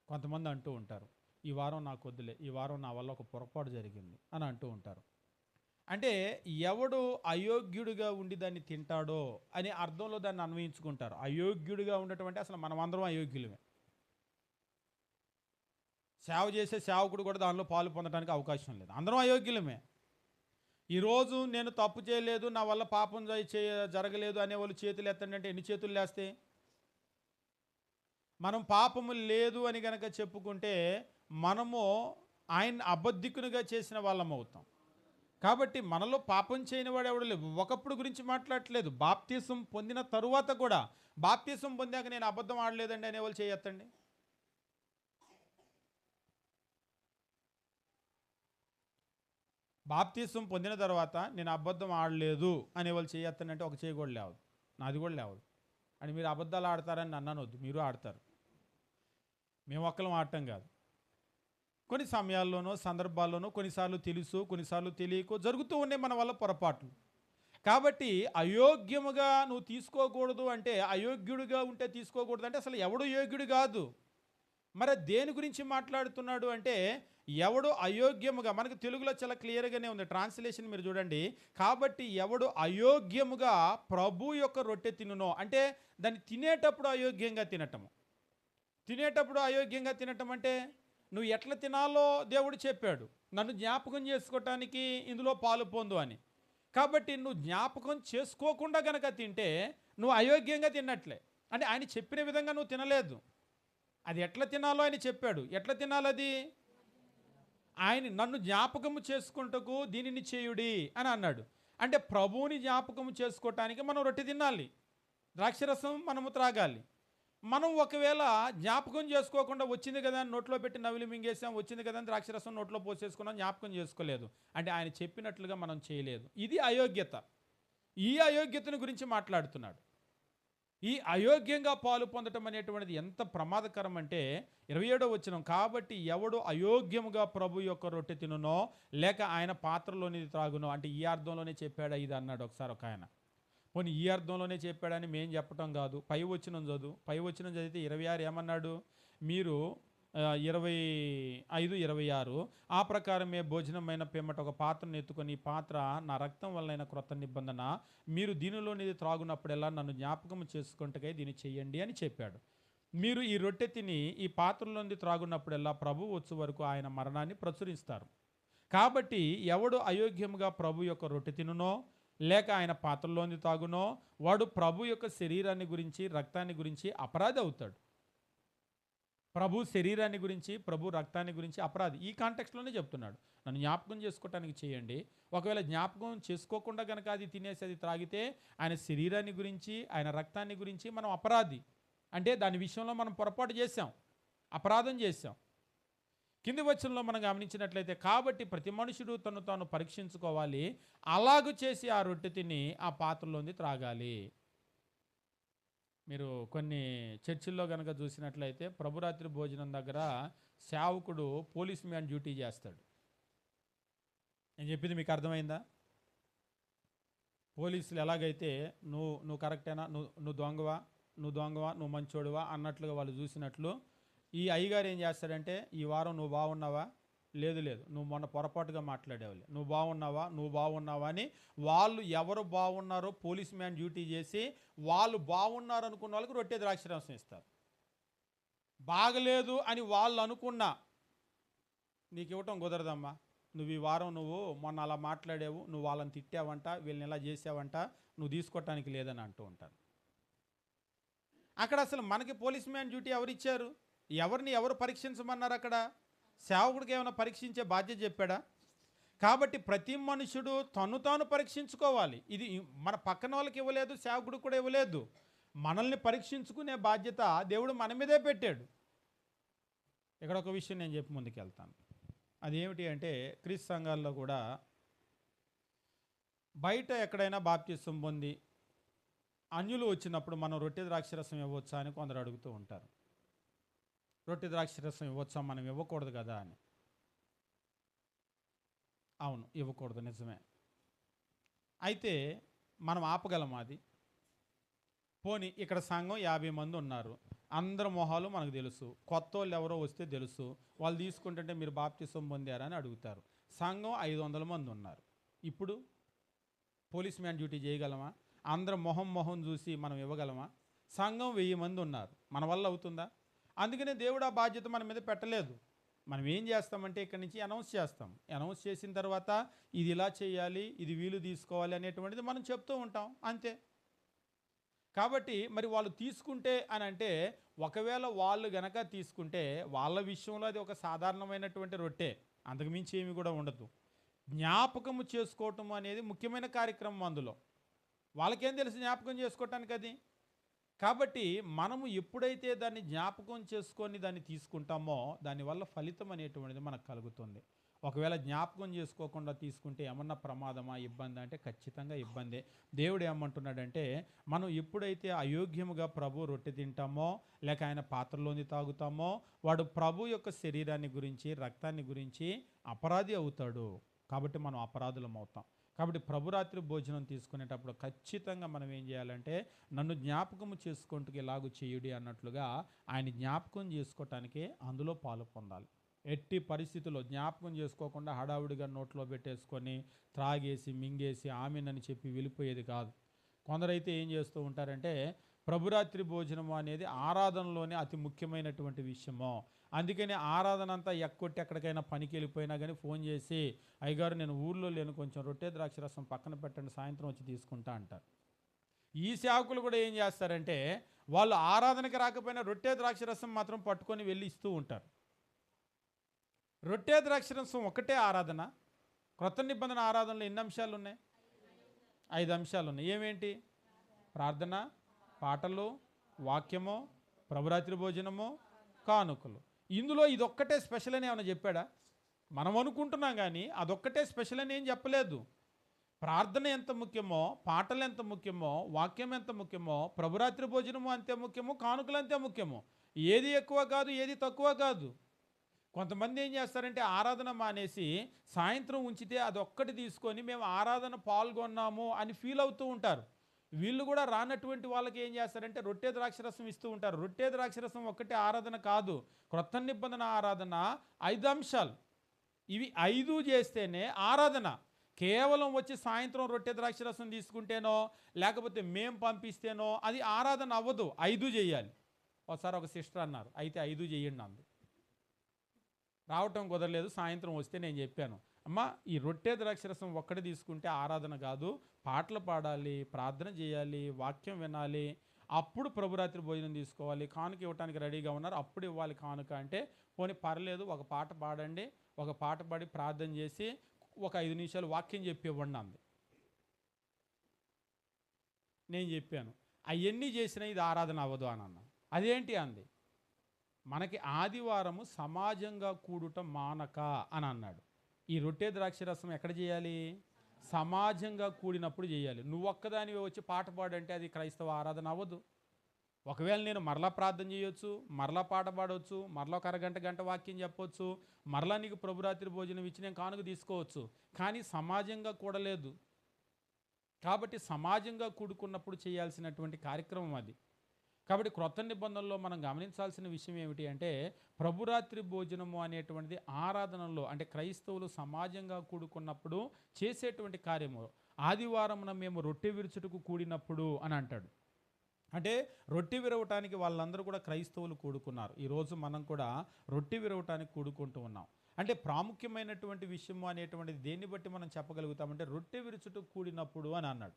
కొంతమంది అంటూ ఉంటారు, ఈ వారం నాకు వద్దులే, ఈ వారం నా వల్ల ఒక పొరపాటు జరిగింది అని అంటూ ఉంటారు. అంటే ఎవడు అయోగ్యుడిగా ఉండి దాన్ని తింటాడో అనే అర్థంలో దాన్ని అన్వయించుకుంటారు. అయోగ్యుడిగా ఉండటం అంటే అసలు మనం అందరం అయోగ్యులమే. సేవ చేసే సేవకుడు కూడా దానిలో పాలు పొందడానికి అవకాశం లేదు. అందరం అయోగ్యులమే. ఈరోజు నేను తప్పు చేయలేదు, నా వల్ల పాపం జరగలేదు అనేవాళ్ళు చేతులు ఎత్తండి అంటే ఎన్ని చేతులు లేస్తాయి? మనం పాపము లేదు అని గనక చెప్పుకుంటే మనము ఆయన అబద్ధికునిగా చేసిన వాళ్ళం అవుతాం. కాబట్టి మనలో పాపం చేయని వాడు ఎవడు లేదు. ఒకప్పుడు గురించి మాట్లాడట్లేదు, బాప్తీసం పొందిన తరువాత కూడా. బాప్తీసం పొందాక నేను అబద్ధం ఆడలేదండి అనేవాళ్ళు చేయొత్తండి. బాప్తీసం పొందిన తర్వాత నేను అబద్ధం ఆడలేదు అనేవాళ్ళు చేయొత్తండి అంటే ఒక చేయి కూడా లేవదు, నాది కూడా లేవదు. అని మీరు అబద్ధాలు ఆడతారని నన్ను అనొద్దు, మీరు ఆడతారు. మేము ఒక్కలం ఆడటం కాదు. కొన్ని సమయాల్లోనో సందర్భాల్లోనో కొన్నిసార్లు తెలుసు, కొన్నిసార్లు తెలియకో జరుగుతూ ఉన్నాయి మన వల్ల పొరపాట్లు. కాబట్టి అయోగ్యముగా నువ్వు తీసుకోకూడదు అంటే, అయోగ్యుడిగా ఉంటే తీసుకోకూడదు అంటే అసలు ఎవడు యోగ్యుడు కాదు. మరి దేని గురించి మాట్లాడుతున్నాడు అంటే ఎవడు అయోగ్యముగా, మనకు తెలుగులో చాలా క్లియర్గానే ఉంది ట్రాన్స్లేషన్ మీరు చూడండి. కాబట్టి ఎవడు అయోగ్యముగా ప్రభు యొక్క రొట్టె తినునో అంటే దాన్ని తినేటప్పుడు అయోగ్యంగా తినటము. తినేటప్పుడు అయోగ్యంగా తినటం అంటే నువ్వు ఎట్లా తినాలో దేవుడు చెప్పాడు, నన్ను జ్ఞాపకం చేసుకోవటానికి ఇందులో పాలు పొందు అని. కాబట్టి నువ్వు జ్ఞాపకం చేసుకోకుండా గనక తింటే నువ్వు అయోగ్యంగా తిన్నట్లే. అంటే ఆయన చెప్పిన విధంగా నువ్వు తినలేదు. అది ఎట్లా తినాలో ఆయన చెప్పాడు. ఎట్లా తినాలది? ఆయన నన్ను జ్ఞాపకము చేసుకుంటకు దీనిని చేయుడి అని అన్నాడు. అంటే ప్రభువుని జ్ఞాపకము చేసుకోవటానికి మనం రొట్టె తినాలి, ద్రాక్షరసం మనము త్రాగాలి. మనం ఒకవేళ జ్ఞాపకం చేసుకోకుండా వచ్చింది కదా అని నోట్లో పెట్టి నవిలి మింగేసాం, వచ్చింది కదా అని ద్రాక్షరసం నోట్లో పోసేసుకున్నాం, జ్ఞాపకం చేసుకోలేదు అంటే ఆయన చెప్పినట్లుగా మనం చేయలేదు. ఇది అయోగ్యత. ఈ అయోగ్యతను గురించి మాట్లాడుతున్నాడు. ఈ అయోగ్యంగా పాలు పొందటం అనేటువంటిది ఎంత ప్రమాదకరం అంటే 27వ వచనం, కాబట్టి ఎవడు అయోగ్యముగా ప్రభు యొక్క రొట్టె తినునో లేక ఆయన పాత్రలోని త్రాగునో, అంటే ఈ అర్థంలోనే చెప్పాడా ఇది అన్నాడు ఒకసారి ఒక ఆయన. పోనీ ఈ అర్థంలోనే చెప్పాడని మేం చెప్పటం కాదు, పై వచనం చదువు. పై వచనం చదివితే 26 ఏమన్నాడు? మీరు 25-26 ఆ ప్రకారమే భోజనమైన పిమ్మట ఒక పాత్రను ఎత్తుకొని ఈ పాత్ర నా రక్తం వలన క్రొత్త నిబంధన మీరు దీనిలోనిది త్రాగునప్పుడెల్లా నన్ను జ్ఞాపకం చేసుకుంటకై దీన్ని చెయ్యండి అని చెప్పాడు. మీరు ఈ రొట్టె తిని ఈ పాత్రలోనిది త్రాగునప్పుడెల్లా ప్రభు వచ్చు వరకు ఆయన మరణాన్ని ప్రచురిస్తారు. కాబట్టి ఎవడు అయోగ్యముగా ప్రభు యొక్క రొట్టె తినునో లేక ఆయన పాత్రలోని తాగునో వాడు ప్రభు యొక్క శరీరాన్ని గురించి రక్తాన్ని గురించి అపరాధి అవుతాడు. ప్రభు శరీరాన్ని గురించి ప్రభు రక్తాన్ని గురించి అపరాధి. ఈ కాంటెక్స్ట్లోనే చెప్తున్నాడు, నన్ను జ్ఞాపకం చేసుకోవటానికి చేయండి. ఒకవేళ జ్ఞాపకం చేసుకోకుండా కనుక అది తినేసి అది త్రాగితే ఆయన శరీరాన్ని గురించి ఆయన రక్తాన్ని గురించి మనం అపరాధి. అంటే దాని విషయంలో మనం పొరపాటు చేశాం, అపరాధం చేశాం. కింది వచనంలో మనం గమనించినట్లయితే కాబట్టి ప్రతి మనుషుడు తను తాను పరీక్షించుకోవాలి, అలాగూ చేసి ఆ రొట్టె తిని ఆ పాత్రలోంది త్రాగాలి. మీరు కొన్ని చర్చిల్లో కనుక చూసినట్లయితే ప్రభురాత్రి భోజనం దగ్గర సేవకుడు పోలీస్ మ్యాన్ డ్యూటీ చేస్తాడు. నేను చెప్పింది మీకు అర్థమైందా? పోలీసులు ఎలాగైతే నువ్వు కరెక్టేనా, నువ్వు దొంగవా, నువ్వు మంచోడువా అన్నట్లుగా వాళ్ళు చూసినట్లు ఈ అయ్యగారు ఏం చేస్తాడంటే, ఈ వారం నువ్వు బాగున్నావా, లేదు నువ్వు మొన్న పొరపాటుగా మాట్లాడేవాళ్ళు, నువ్వు బాగున్నావా అని వాళ్ళు ఎవరు బాగున్నారో పోలీస్ మ్యాన్ డ్యూటీ చేసి వాళ్ళు బాగున్నారు అనుకున్న వాళ్ళకి రొట్టె ద్రాక్షరసం ఇస్తారు. బాగలేదు అని వాళ్ళు అనుకున్నా నీకు ఇవ్వటం కుదరదమ్మా, నువ్వు ఈ వారం నువ్వు మొన్న అలా మాట్లాడావు, నువ్వు వాళ్ళని తిట్టావంట, వీళ్ళని ఇలా చేసావంట, నువ్వు తీసుకోవటానికి లేదని అంటూ ఉంటారు. అక్కడ అసలు మనకి పోలీస్ మ్యాన్ డ్యూటీ ఎవరిచ్చారు? ఎవరు పరీక్షించమన్నారు? అక్కడ సేవకుడికి ఏమైనా పరీక్షించే బాధ్యత చెప్పాడా? కాబట్టి ప్రతి మనుషుడు తను తాను పరీక్షించుకోవాలి. ఇది మన పక్కన వాళ్ళకి ఇవ్వలేదు, సేవకుడికి కూడా ఇవ్వలేదు. మనల్ని పరీక్షించుకునే బాధ్యత దేవుడు మన మీదే పెట్టాడు. ఇక్కడ ఒక విషయం నేను చెప్పి ముందుకెళ్తాను. అదేమిటి అంటే, క్రీస్తు సంఘాల్లో కూడా బయట ఎక్కడైనా బాప్తిసం పొంది అన్యులు వచ్చినప్పుడు మనం రొట్టె ద్రాక్షరసం ఇవ్వచ్చా అని కొందరు అడుగుతూ ఉంటారు. రొట్టె ద్రాక్షరసం ఇవ్వచ్చా, మనం ఇవ్వకూడదు కదా అని. అవును, ఇవ్వకూడదు, నిజమే. అయితే మనం ఆపగలమా అది? పోనీ ఇక్కడ సంఘం 50 మంది ఉన్నారు, అందరి మొహాలు మనకు తెలుసు, కొత్త వాళ్ళు ఎవరో వస్తే తెలుసు, వాళ్ళు తీసుకుంటుంటే మీరు బాప్తిసం పొందారని అడుగుతారు. సంఘం 500 మంది ఉన్నారు. ఇప్పుడు పోలీస్ మ్యాన్ డ్యూటీ చేయగలమా? అందరం మొహం చూసి మనం ఇవ్వగలమా? సంఘం 1000 మంది ఉన్నారు, మన వల్ల అవుతుందా? అందుకనే దేవుడు ఆ బాధ్యత మన మీద పెట్టలేదు. మనం ఏం చేస్తామంటే ఇక్కడి నుంచి అనౌన్స్ చేస్తాం. అనౌన్స్ చేసిన తర్వాత ఇది ఇలా చేయాలి, ఇది వీలు తీసుకోవాలి అనేటువంటిది మనం చెప్తూ ఉంటాం, అంతే. కాబట్టి మరి వాళ్ళు తీసుకుంటే అని అంటే, ఒకవేళ వాళ్ళు గనక తీసుకుంటే వాళ్ళ విషయంలో అది ఒక సాధారణమైనటువంటి రొట్టె, అంతకుమించి ఏమి కూడా ఉండదు. జ్ఞాపకము చేసుకోవటం అనేది ముఖ్యమైన కార్యక్రమం. అందులో వాళ్ళకేం తెలుసు జ్ఞాపకం చేసుకోవటానికి అది. కాబట్టి మనము ఎప్పుడైతే దాన్ని జ్ఞాపకం చేసుకొని దాన్ని తీసుకుంటామో దానివల్ల ఫలితం అనేటువంటిది మనకు కలుగుతుంది. ఒకవేళ జ్ఞాపకం చేసుకోకుండా తీసుకుంటే ఏమన్నా ప్రమాదమా, ఇబ్బంది అంటే ఖచ్చితంగా ఇబ్బందే. దేవుడు ఏమంటున్నాడంటే, మనం ఎప్పుడైతే అయోగ్యముగా ప్రభు రొట్టె తింటామో లేక ఆయన పాత్రలోని తాగుతామో వాడు ప్రభు యొక్క శరీరాన్ని గురించి రక్తాన్ని గురించి అపరాధి అవుతాడు. కాబట్టి మనం అపరాధులం అవుతాం. కాబట్టి ప్రభురాత్రి భోజనం తీసుకునేటప్పుడు ఖచ్చితంగా మనం ఏం చేయాలంటే, నన్ను జ్ఞాపకము చేసుకుంటూ ఇలాగూ చేయుడి అన్నట్లుగా ఆయన జ్ఞాపకం చేసుకోవటానికి అందులో పాలు పొందాలి. ఎట్టి పరిస్థితుల్లో జ్ఞాపకం చేసుకోకుండా హడావుడిగా నోట్లో పెట్టేసుకొని త్రాగేసి మింగేసి ఆమెనని చెప్పి వెళ్ళిపోయేది కాదు. కొందరైతే ఏం చేస్తూ ఉంటారంటే, ప్రభురాత్రి భోజనము అనేది ఆరాధనలోనే అతి ముఖ్యమైనటువంటి విషయము. అందుకని ఆరాధన అంతా ఎక్కొట్టి ఎక్కడికైనా పనికి వెళ్ళిపోయినా కానీ ఫోన్ చేసి, అయ్యగారు నేను ఊర్లో లేను, కొంచెం రొట్టె ద్రాక్షరసం పక్కన పెట్టండి, సాయంత్రం వచ్చి తీసుకుంటా అంటారు. ఈ సేవకులు కూడా ఏం చేస్తారంటే, వాళ్ళు ఆరాధనకి రాకపోయినా రొట్టె ద్రాక్షరసం మాత్రం పట్టుకొని వెళ్ళి ఇస్తూ ఉంటారు. రొట్టె ద్రాక్షరసం ఒకటే ఆరాధన. క్రొత్త నిబంధన ఆరాధనలో ఎన్ని అంశాలు ఉన్నాయి? 5 అంశాలు ఉన్నాయి. ఏమేంటి? ప్రార్థన, పాటలు, వాక్యము, ప్రభురాత్రి భోజనము, కానుకలు. ఇందులో ఇదొక్కటే స్పెషల్ అని ఏమైనా చెప్పాడా? మనం అనుకుంటున్నాం కానీ అదొక్కటే స్పెషల్ అని ఏం చెప్పలేదు. ప్రార్థన ఎంత ముఖ్యమో, పాటలు ఎంత ముఖ్యమో, వాక్యం ఎంత ముఖ్యమో, ప్రభురాత్రి భోజనము అంతే ముఖ్యమో, కానుకలు అంతే ముఖ్యమో. ఏది ఎక్కువ కాదు, ఏది తక్కువ కాదు. కొంతమంది ఏం చేస్తారంటే, ఆరాధన మానేసి సాయంత్రం ఉంచితే అదొక్కటి తీసుకొని మేము ఆరాధన పాల్గొన్నాము అని ఫీల్ అవుతూ ఉంటారు. వీళ్ళు కూడా రానటువంటి వాళ్ళకి ఏం చేస్తారంటే రొట్టె ద్రాక్షరసం ఇస్తూ ఉంటారు. రొట్టె ద్రాక్షరసం ఒక్కటే ఆరాధన కాదు, క్రొత్త నిబంధన ఆరాధన 5 అంశాలు. ఇవి 5 చేస్తేనే ఆరాధన. కేవలం వచ్చి సాయంత్రం రొట్టె ద్రాక్షరసం తీసుకుంటేనో లేకపోతే మేం పంపిస్తేనో అది ఆరాధన అవ్వదు. 5 చేయాలి. ఒకసారి ఒక సిస్టర్ అన్నారు, అయితే 5 చేయండి అంది. రావటం కుదరలేదు, సాయంత్రం వస్తే నేను చెప్పాను, అమ్మ ఈ రొట్టె ద్రాక్షరసం ఒక్కటి తీసుకుంటే ఆరాధన కాదు, పాటలు పాడాలి, ప్రార్థన చేయాలి, వాక్యం వినాలి, అప్పుడు ప్రభురాత్రి భోజనం తీసుకోవాలి, కానుక ఇవ్వడానికి రెడీగా ఉన్నారు, అప్పుడు ఇవ్వాలి కానుక అంటే, పోనీ పర్లేదు ఒక పాట పాడండి, ఒక పాట పాడి ప్రార్థన చేసి ఒక 5 నిమిషాలు వాక్యం చెప్పి ఇవ్వండి అంది. నేను చెప్పాను అవన్నీ చేసినా ఇది ఆరాధన అవ్వదు అని అన్నా. అదేంటి అంది, మనకి ఆదివారము సమాజంగా కూడుట మానక అని అన్నాడు. ఈ రొట్టె ద్రాక్షరసం ఎక్కడ చేయాలి? సమాజంగా కూడినప్పుడు చేయాలి. నువ్వు ఒక్కదానివే వచ్చి పాట పాడంటే అది క్రైస్తవ ఆరాధన అవ్వదు. ఒకవేళ నేను మరలా ప్రార్థన చేయొచ్చు, మరలా పాట పాడవచ్చు, మరలా ఒక గంట వాక్యం చెప్పవచ్చు, మరలా నీకు ప్రభురాత్రి భోజనం ఇచ్చి నేను కానుక తీసుకోవచ్చు, కానీ సమాజంగా కూడలేదు. కాబట్టి సమాజంగా కూడుకున్నప్పుడు చేయాల్సినటువంటి కార్యక్రమం అది. కాబట్టి క్రొత్త నిబంధనలో మనం గమనించాల్సిన విషయం ఏమిటి అంటే, ప్రభురాత్రి భోజనము అనేటువంటిది ఆరాధనలో, అంటే క్రైస్తవులు సమాజంగా కూడుకున్నప్పుడు చేసేటువంటి కార్యము. ఆదివారమున మేము రొట్టె విరుచుటకు కూడినప్పుడు అని అంటాడు. అంటే రొట్టె విరవటానికి వాళ్ళందరూ కూడా క్రైస్తవులు కూడుకున్నారు. ఈరోజు మనం కూడా రొట్టె విరవటానికి కూడుకుంటూ ఉన్నాం. అంటే ప్రాముఖ్యమైనటువంటి విషయము అనేటువంటిది దేన్ని బట్టి మనం చెప్పగలుగుతామంటే, రొట్టె విరుచుటకు కూడినప్పుడు అని అన్నాడు.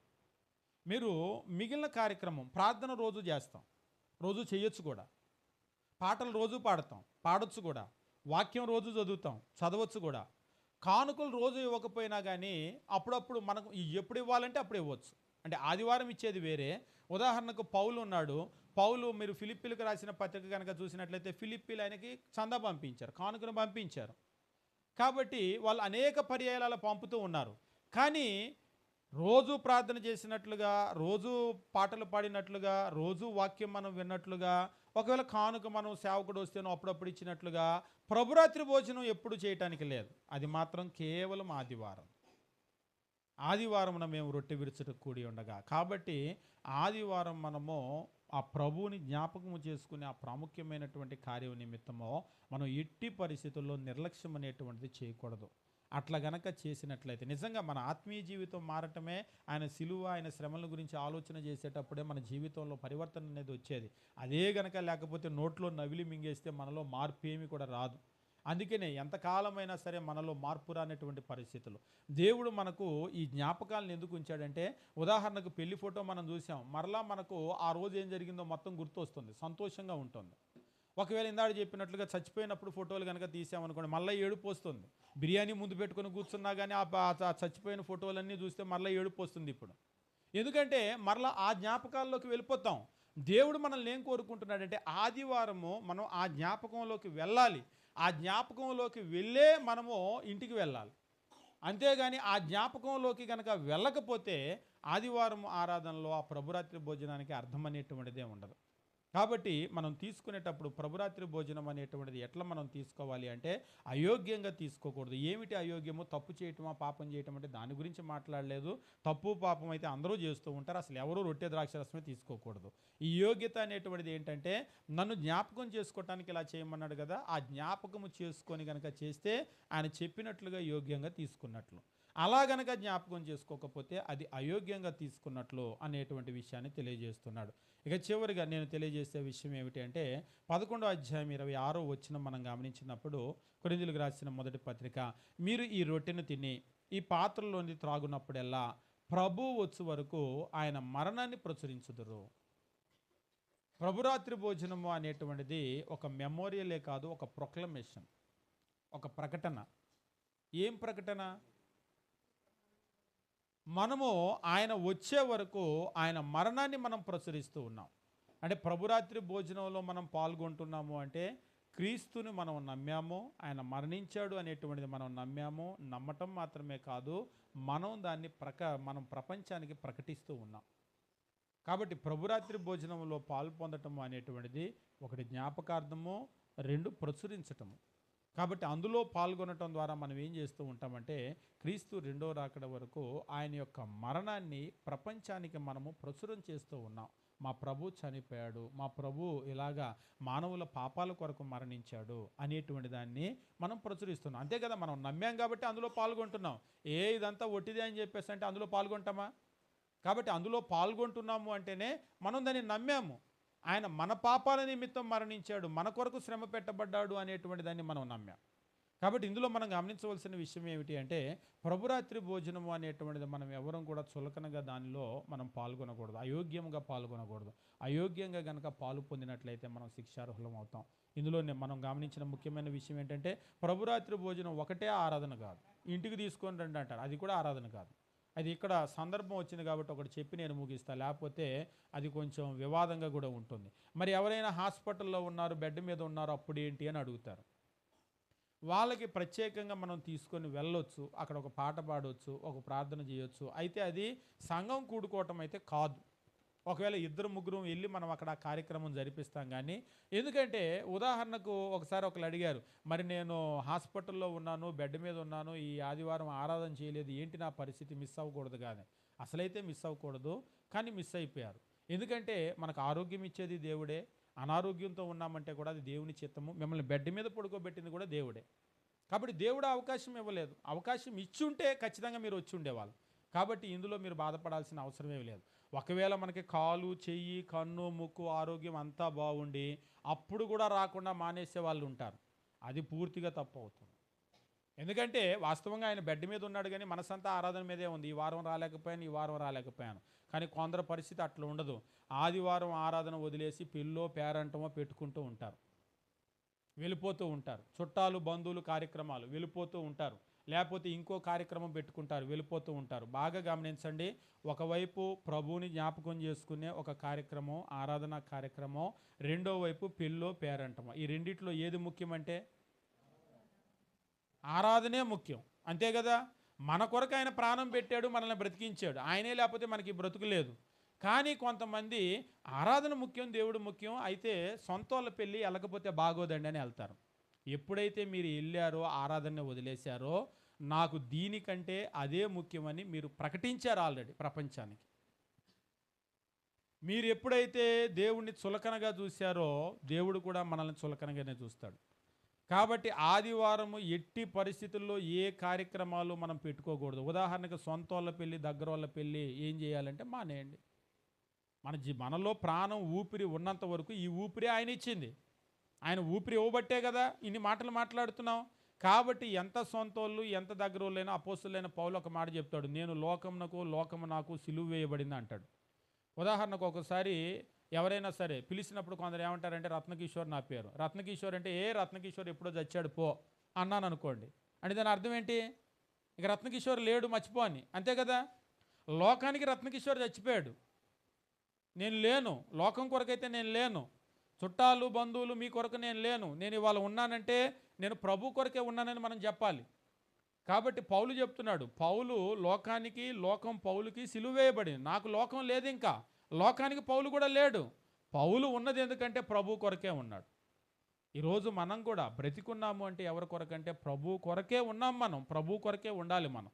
మీరు మిగిలిన కార్యక్రమం ప్రార్థన రోజు చేస్తాం, రోజు చేయొచ్చు కూడా, పాటలు రోజు పాడొచ్చు కూడా, వాక్యం రోజు చదవచ్చు కూడా, కానుకలు రోజు ఇవ్వకపోయినా కానీ అప్పుడప్పుడు మనకు ఎప్పుడు ఇవ్వాలంటే అప్పుడు ఇవ్వచ్చు. అంటే ఆదివారం ఇచ్చేది వేరే. ఉదాహరణకు పౌలు ఉన్నాడు, పౌలు మీరు ఫిలిప్పీలకు రాసిన పత్రిక కనుక చూసినట్లయితే ఫిలిప్పీలు ఆయనకి చందా పంపించారు, కానుకను పంపించారు. కాబట్టి వాళ్ళు అనేక పర్యాయాలు పంపుతూ ఉన్నారు. కానీ రోజు ప్రార్థన చేసినట్లుగా, రోజు పాటలు పాడినట్లుగా, రోజు వాక్యం మనం విన్నట్లుగా, ఒకవేళ కానుక మనం సేవకుడు వస్తేనో అప్పుడప్పుడు ఇచ్చినట్లుగా ప్రభురాత్రి భోజనం ఎప్పుడు చేయటానికి లేదు. అది మాత్రం కేవలం ఆదివారమున మేము రొట్టె విరుచుటకు కూడి ఉండగా. కాబట్టి ఆదివారం మనము ఆ ప్రభువుని జ్ఞాపకము చేసుకునే ఆ ప్రాముఖ్యమైనటువంటి కార్యం నిమిత్తమో మనం ఎట్టి పరిస్థితుల్లో నిర్లక్ష్యం అనేటువంటిది చేయకూడదు. అట్లా గనక చేసినట్లయితే నిజంగా మన ఆత్మీయ జీవితం మారటమే, ఆయన సిలువ, ఆయన శ్రమల గురించి ఆలోచన చేసేటప్పుడే మన జీవితంలో పరివర్తన అనేది వచ్చేది. అదే గనక లేకపోతే నోట్లో నవిలి మింగేస్తే మనలో మార్పు ఏమి కూడా రాదు. అందుకనే ఎంతకాలమైనా సరే మనలో మార్పు రానటువంటి పరిస్థితులు. దేవుడు మనకు ఈ జ్ఞాపకాలను ఎందుకు ఉంచాడంటే, ఉదాహరణకు పెళ్లి ఫోటో మనం చూసాం, మరలా మనకు ఆ రోజు ఏం జరిగిందో మొత్తం గుర్తు వస్తుంది, సంతోషంగా ఉంటుంది. ఒకవేళ ఇందాక చెప్పినట్లుగా చచ్చిపోయినప్పుడు ఫోటోలు కనుక తీసామనుకోండి, మళ్ళీ ఏడుపు వస్తుంది. బిర్యానీ ముందు పెట్టుకుని కూర్చున్నా కానీ ఆ చచ్చిపోయిన ఫోటోలన్నీ చూస్తే మళ్ళీ ఏడుపు వస్తుంది. ఇప్పుడు ఎందుకంటే మరలా ఆ జ్ఞాపకాల్లోకి వెళ్ళిపోతాం. దేవుడు మనల్ని ఏం కోరుకుంటున్నాడంటే, ఆదివారము మనం ఆ జ్ఞాపకంలోకి వెళ్ళాలి. ఆ జ్ఞాపకంలోకి వెళ్ళే మనము ఇంటికి వెళ్ళాలి. అంతేగాని ఆ జ్ఞాపకంలోకి కనుక వెళ్ళకపోతే ఆదివారం ఆరాధనలో ఆ ప్రభురాత్రి భోజనానికి అర్థం అనేటువంటిదే ఉండదు. కాబట్టి మనం తీసుకునేటప్పుడు ప్రభురాత్రి భోజనం అనేటువంటిది ఎట్లా మనం తీసుకోవాలి అంటే, అయోగ్యంగా తీసుకోకూడదు. ఏమిటి అయోగ్యము? తప్పు చేయటమా, పాపం చేయటం అంటే దాని గురించి మాట్లాడలేదు. తప్పు పాపం అయితే అందరూ చేస్తూ ఉంటారు, అసలు ఎవరూ రొట్టె ద్రాక్షరసమే తీసుకోకూడదు. ఈ యోగ్యత అనేటువంటిది ఏంటంటే, నన్ను జ్ఞాపకం చేసుకోవటానికి ఇలా చేయమన్నాడు కదా, ఆ జ్ఞాపకము చేసుకొని కనుక చేస్తే ఆయన చెప్పినట్లుగా యోగ్యంగా తీసుకున్నట్లు. అలా గనక జ్ఞాపకం చేసుకోకపోతే అది అయోగ్యంగా తీసుకున్నట్లు అనేటువంటి విషయాన్ని తెలియజేస్తున్నాడు. ఇక చివరిగా నేను తెలియజేసే విషయం ఏమిటి అంటే, 11వ అధ్యాయం 26వ వచనం మనం గమనించినప్పుడు, కొరింథీయులకు రాసిన మొదటి పత్రిక, మీరు ఈ రొట్టెను తిని ఈ పాత్రలోని త్రాగునప్పుడెల్లా ప్రభువు వచ్చు వరకు ఆయన మరణాన్ని ప్రచురించుదురు. ప్రభురాత్రి భోజనము అనేటువంటిది ఒక మెమోరియలే కాదు, ఒక ప్రొక్లమేషన్, ఒక ప్రకటన. ఏం ప్రకటన? మనము ఆయన వచ్చే వరకు ఆయన మరణాన్ని మనం ప్రచురిస్తూ ఉన్నాం. అంటే ప్రభురాత్రి భోజనంలో మనం పాల్గొంటున్నాము అంటే క్రీస్తుని మనం నమ్మాము, ఆయన మరణించాడు అనేటువంటిది మనం నమ్మాము. నమ్మటం మాత్రమే కాదు, మనం దాన్ని మనం ప్రపంచానికి ప్రకటిస్తూ ఉన్నాం. కాబట్టి ప్రభురాత్రి భోజనంలో పాలు పొందటము అనేటువంటిది ఒకటి జ్ఞాపకార్థము, 2 ప్రచురించటము. కాబట్టి అందులో పాల్గొనటం ద్వారా మనం ఏం చేస్తూ ఉంటామంటే క్రీస్తు రెండో రాకడ వరకు ఆయన యొక్క మరణాన్ని ప్రపంచానికి మనము ప్రచురం చేస్తూ ఉన్నాం. మా ప్రభు చనిపోయాడు, మా ప్రభు ఇలాగా మానవుల పాపాల కొరకు మరణించాడు అనేటువంటి దాన్ని మనం ప్రచురిస్తున్నాం. అంతే కదా, మనం నమ్మాం కాబట్టి అందులో పాల్గొంటున్నాం. ఇదంతా ఒట్టిదే అని చెప్పేసి అంటే అందులో పాల్గొంటామా? కాబట్టి అందులో పాల్గొంటున్నాము అంటేనే మనం దాన్ని నమ్మాము. ఆయన మన పాపాల నిమిత్తం మరణించాడు, మన కొరకు శ్రమ పెట్టబడ్డాడు అనేటువంటి దాన్ని మనం నమ్మాం. కాబట్టి ఇందులో మనం గమనించవలసిన విషయం ఏమిటి అంటే ప్రభురాత్రి భోజనము అనేటువంటిది మనం ఎవరం కూడా చులకనగా దానిలో మనం పాల్గొనకూడదు, అయోగ్యంగా పాల్గొనకూడదు. అయోగ్యంగా గనక పాలు పొందినట్లయితే మనం శిక్షార్హులం అవుతాం. ఇందులో మనం గమనించిన ముఖ్యమైన విషయం ఏంటంటే ప్రభురాత్రి భోజనం ఒకటే ఆరాధన కాదు, ఇంటికి తీసుకొని రండి అంటారు, అది కూడా ఆరాధన కాదు. అది ఇక్కడ సందర్భం వచ్చింది కాబట్టి ఒకటి చెప్పి నేను ముగిస్తా, లేకపోతే అది కొంచెం వివాదంగా కూడా ఉంటుంది. మరి ఎవరైనా హాస్పిటల్లో ఉన్నారు, బెడ్ మీద ఉన్నారు, అప్పుడు ఏంటి అని అడుగుతారు. వాళ్ళకి ప్రత్యేకంగా మనం తీసుకొని వెళ్ళొచ్చు, అక్కడ ఒక పాట పాడవచ్చు, ఒక ప్రార్థన చేయొచ్చు. అయితే అది సంఘం కూడుకోవటం అయితే కాదు. ఒకవేళ ఇద్దరు ముగ్గురు వెళ్ళి మనం అక్కడ ఆ కార్యక్రమం జరిపిస్తాం. కానీ ఎందుకంటే ఉదాహరణకు ఒకసారి ఒకరు అడిగారు, మరి నేను హాస్పిటల్లో ఉన్నాను, బెడ్ మీద ఉన్నాను, ఈ ఆదివారం ఆరాధన చేయలేదు, ఏంటి నా పరిస్థితి, మిస్ అవ్వకూడదు కానీ. అసలైతే మిస్ అవ్వకూడదు, కానీ మిస్ అయిపోయారు. ఎందుకంటే మనకు ఆరోగ్యం ఇచ్చేది దేవుడే, అనారోగ్యంతో ఉన్నామంటే కూడా అది దేవుని చిత్తము. మిమ్మల్ని బెడ్ మీద పడుకోబెట్టింది కూడా దేవుడే. కాబట్టి దేవుడు అవకాశం ఇవ్వలేదు, అవకాశం ఇచ్చి ఉంటే ఖచ్చితంగా మీరు వచ్చి ఉండేవాళ్ళు. కాబట్టి ఇందులో మీరు బాధపడాల్సిన అవసరమే లేదు. ఒకవేళ మనకి కాలు, చెయ్యి, కన్ను, ముక్కు ఆరోగ్యం అంతా బాగుండి అప్పుడు కూడా రాకుండా మానేసే వాళ్ళు ఉంటారు, అది పూర్తిగా తప్పు అవుతుంది. ఎందుకంటే వాస్తవంగా ఆయన బెడ్ మీద ఉన్నాడు కానీ మనసంతా ఆరాధన మీదే ఉంది. ఈ వారం రాలేకపోయాను. కానీ కొందరు పరిస్థితి అట్లా ఉండదు. ఆదివారం ఆరాధన వదిలేసి పిల్లో పేరంటమో పెట్టుకుంటూ ఉంటారు, వెళ్ళిపోతూ ఉంటారు. చుట్టాలు, బంధువులు కార్యక్రమాలు వెళ్ళిపోతూ ఉంటారు, లేకపోతే ఇంకో కార్యక్రమం పెట్టుకుంటారు, వెళ్ళిపోతూ ఉంటారు. బాగా గమనించండి, ఒకవైపు ప్రభువుని జ్ఞాపకం చేసుకునే ఒక కార్యక్రమం, ఆరాధన కార్యక్రమం, రెండో వైపు పెళ్ళో పేరంటమో. ఈ రెండిట్లో ఏది ముఖ్యమంటే ఆరాధనే ముఖ్యం, అంతే కదా. మన కొరకు ఆయన ప్రాణం పెట్టాడు, మనల్ని బ్రతికించాడు, ఆయనే లేకపోతే మనకి బ్రతుకు లేదు. కానీ కొంతమంది ఆరాధన ముఖ్యం, దేవుడు ముఖ్యం, అయితే సొంత వాళ్ళ పెళ్ళి వెళ్ళకపోతే బాగోదండి అని వెళ్తారు. ఎప్పుడైతే మీరు వెళ్ళారో, ఆరాధన వదిలేశారో, నాకు దీనికంటే అదే ముఖ్యమని మీరు ప్రకటించారు ఆల్రెడీ ప్రపంచానికి. మీరు ఎప్పుడైతే దేవుణ్ణి చులకనగా చూశారో, దేవుడు కూడా మనల్ని చులకనగానే చూస్తాడు. కాబట్టి ఆదివారము ఎట్టి పరిస్థితుల్లో ఏ కార్యక్రమాలు మనం పెట్టుకోకూడదు. ఉదాహరణకు సొంత వాళ్ళ పెళ్ళి, దగ్గర వాళ్ళ పెళ్ళి ఏం చేయాలంటే మానేయండి. మనలో ప్రాణం, ఊపిరి ఉన్నంత వరకు ఈ ఊపిరి ఆయన ఇచ్చింది. ఆయన ఊపిరి ఇవ్వబట్టే కదా ఇన్ని మాటలు మాట్లాడుతున్నాం. కాబట్టి ఎంత సొంతోళ్ళు, ఎంత దగ్గర వాళ్ళైనా, అపోస్తులైన పౌలు ఒక మాట చెప్తాడు, నేను లోకము నాకు సిలువ వేయబడింది అంటాడు. ఉదాహరణకు ఒకసారి ఎవరైనా సరే పిలిచినప్పుడు కొందరు ఏమంటారంటే రత్నకిషోర్ నా పేరు. రత్నకిషోర్ అంటే రత్నకిషోర్ ఎప్పుడో చచ్చాడు పో అన్నాను అనుకోండి, అంటే దాని అర్థం ఏంటి? ఇక రత్నకిషోర్ లేడు, మర్చిపో అని, అంతే కదా. లోకానికి రత్నకిషోర్ చచ్చిపోయాడు, నేను లేను. లోకం కొరకైతే నేను లేను, చుట్టాలు, బంధువులు మీ కొరకు నేను లేను. నేను ఇవాళ ఉన్నానంటే నేను ప్రభు కొరకే ఉన్నానని మనం చెప్పాలి. కాబట్టి పౌలు చెప్తున్నాడు, పౌలు లోకానికి, లోకం పౌలుకి సిలువ వేయబడింది. నాకు లోకం లేదు, ఇంకా లోకానికి పౌలు కూడా లేడు. పౌలు ఉన్నది ఎందుకంటే ప్రభు కొరకే ఉన్నాడు. ఈరోజు మనం కూడా బ్రతికున్నాము అంటే ఎవరి కొరకంటే ప్రభు కొరకే ఉన్నాం. మనం ప్రభు కొరకే ఉండాలి మనం.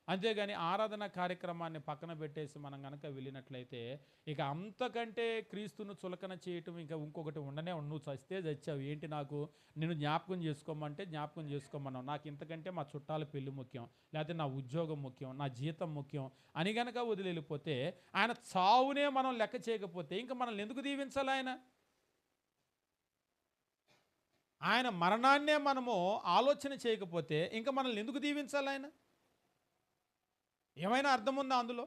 అంతేగాని ఆరాధన కార్యక్రమాన్ని పక్కన పెట్టేసి మనం కనుక వెళ్ళినట్లయితే ఇక అంతకంటే క్రీస్తును చులకన చేయటం ఇంకా ఇంకొకటి ఉండనే నువ్వు చస్తే చచ్చావు, ఏంటి నాకు నేను జ్ఞాపకం చేసుకోమంటే జ్ఞాపకం చేసుకోమన్నావు, నాకు ఇంతకంటే మా చుట్టాల పెళ్లి ముఖ్యం, లేకపోతే నా ఉద్యోగం ముఖ్యం, నా జీతం ముఖ్యం అని గనక వదిలిపోతే, ఆయన చావునే మనం లెక్క చేయకపోతే ఇంకా మనల్ని ఎందుకు దీవించాలి? ఆయన మరణాన్నే మనము ఆలోచన చేయకపోతే ఇంకా మనల్ని ఎందుకు దీవించాలి? ఏమైనా అర్థం ఉందా అందులో?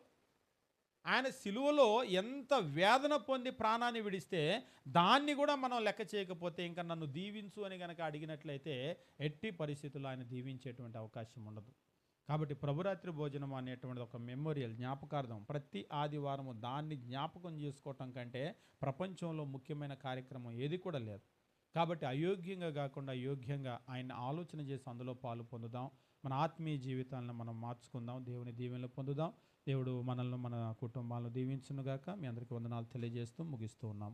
ఆయన సిలువలో ఎంత వేదన పొంది ప్రాణాన్ని విడిస్తే దాన్ని కూడా మనం లెక్క చేయకపోతే ఇంకా నన్ను దీవించు అని కనుక అడిగినట్లయితే ఎట్టి పరిస్థితుల్లో ఆయన దీవించేటువంటి అవకాశం ఉండదు. కాబట్టి ప్రభురాత్రి భోజనం అనేటువంటిది ఒక మెమోరియల్, జ్ఞాపకార్థం. ప్రతి ఆదివారము దాన్ని జ్ఞాపకం చేసుకోవటం కంటే ప్రపంచంలో ముఖ్యమైన కార్యక్రమం ఏది కూడా లేదు. కాబట్టి అయోగ్యంగా కాకుండా యోగ్యంగా ఆయన ఆలోచన చేసి అందులో పాలు పొందుదాం. మన ఆత్మీయ జీవితాలను మనం మార్చుకుందాం, దేవుని దీవెనలు పొందుదాం. దేవుడు మనల్ని, మన కుటుంబాలను దీవించునుగాక. మీ అందరికీ వందనాలు తెలియజేస్తూ ముగిస్తూ ఉన్నాం.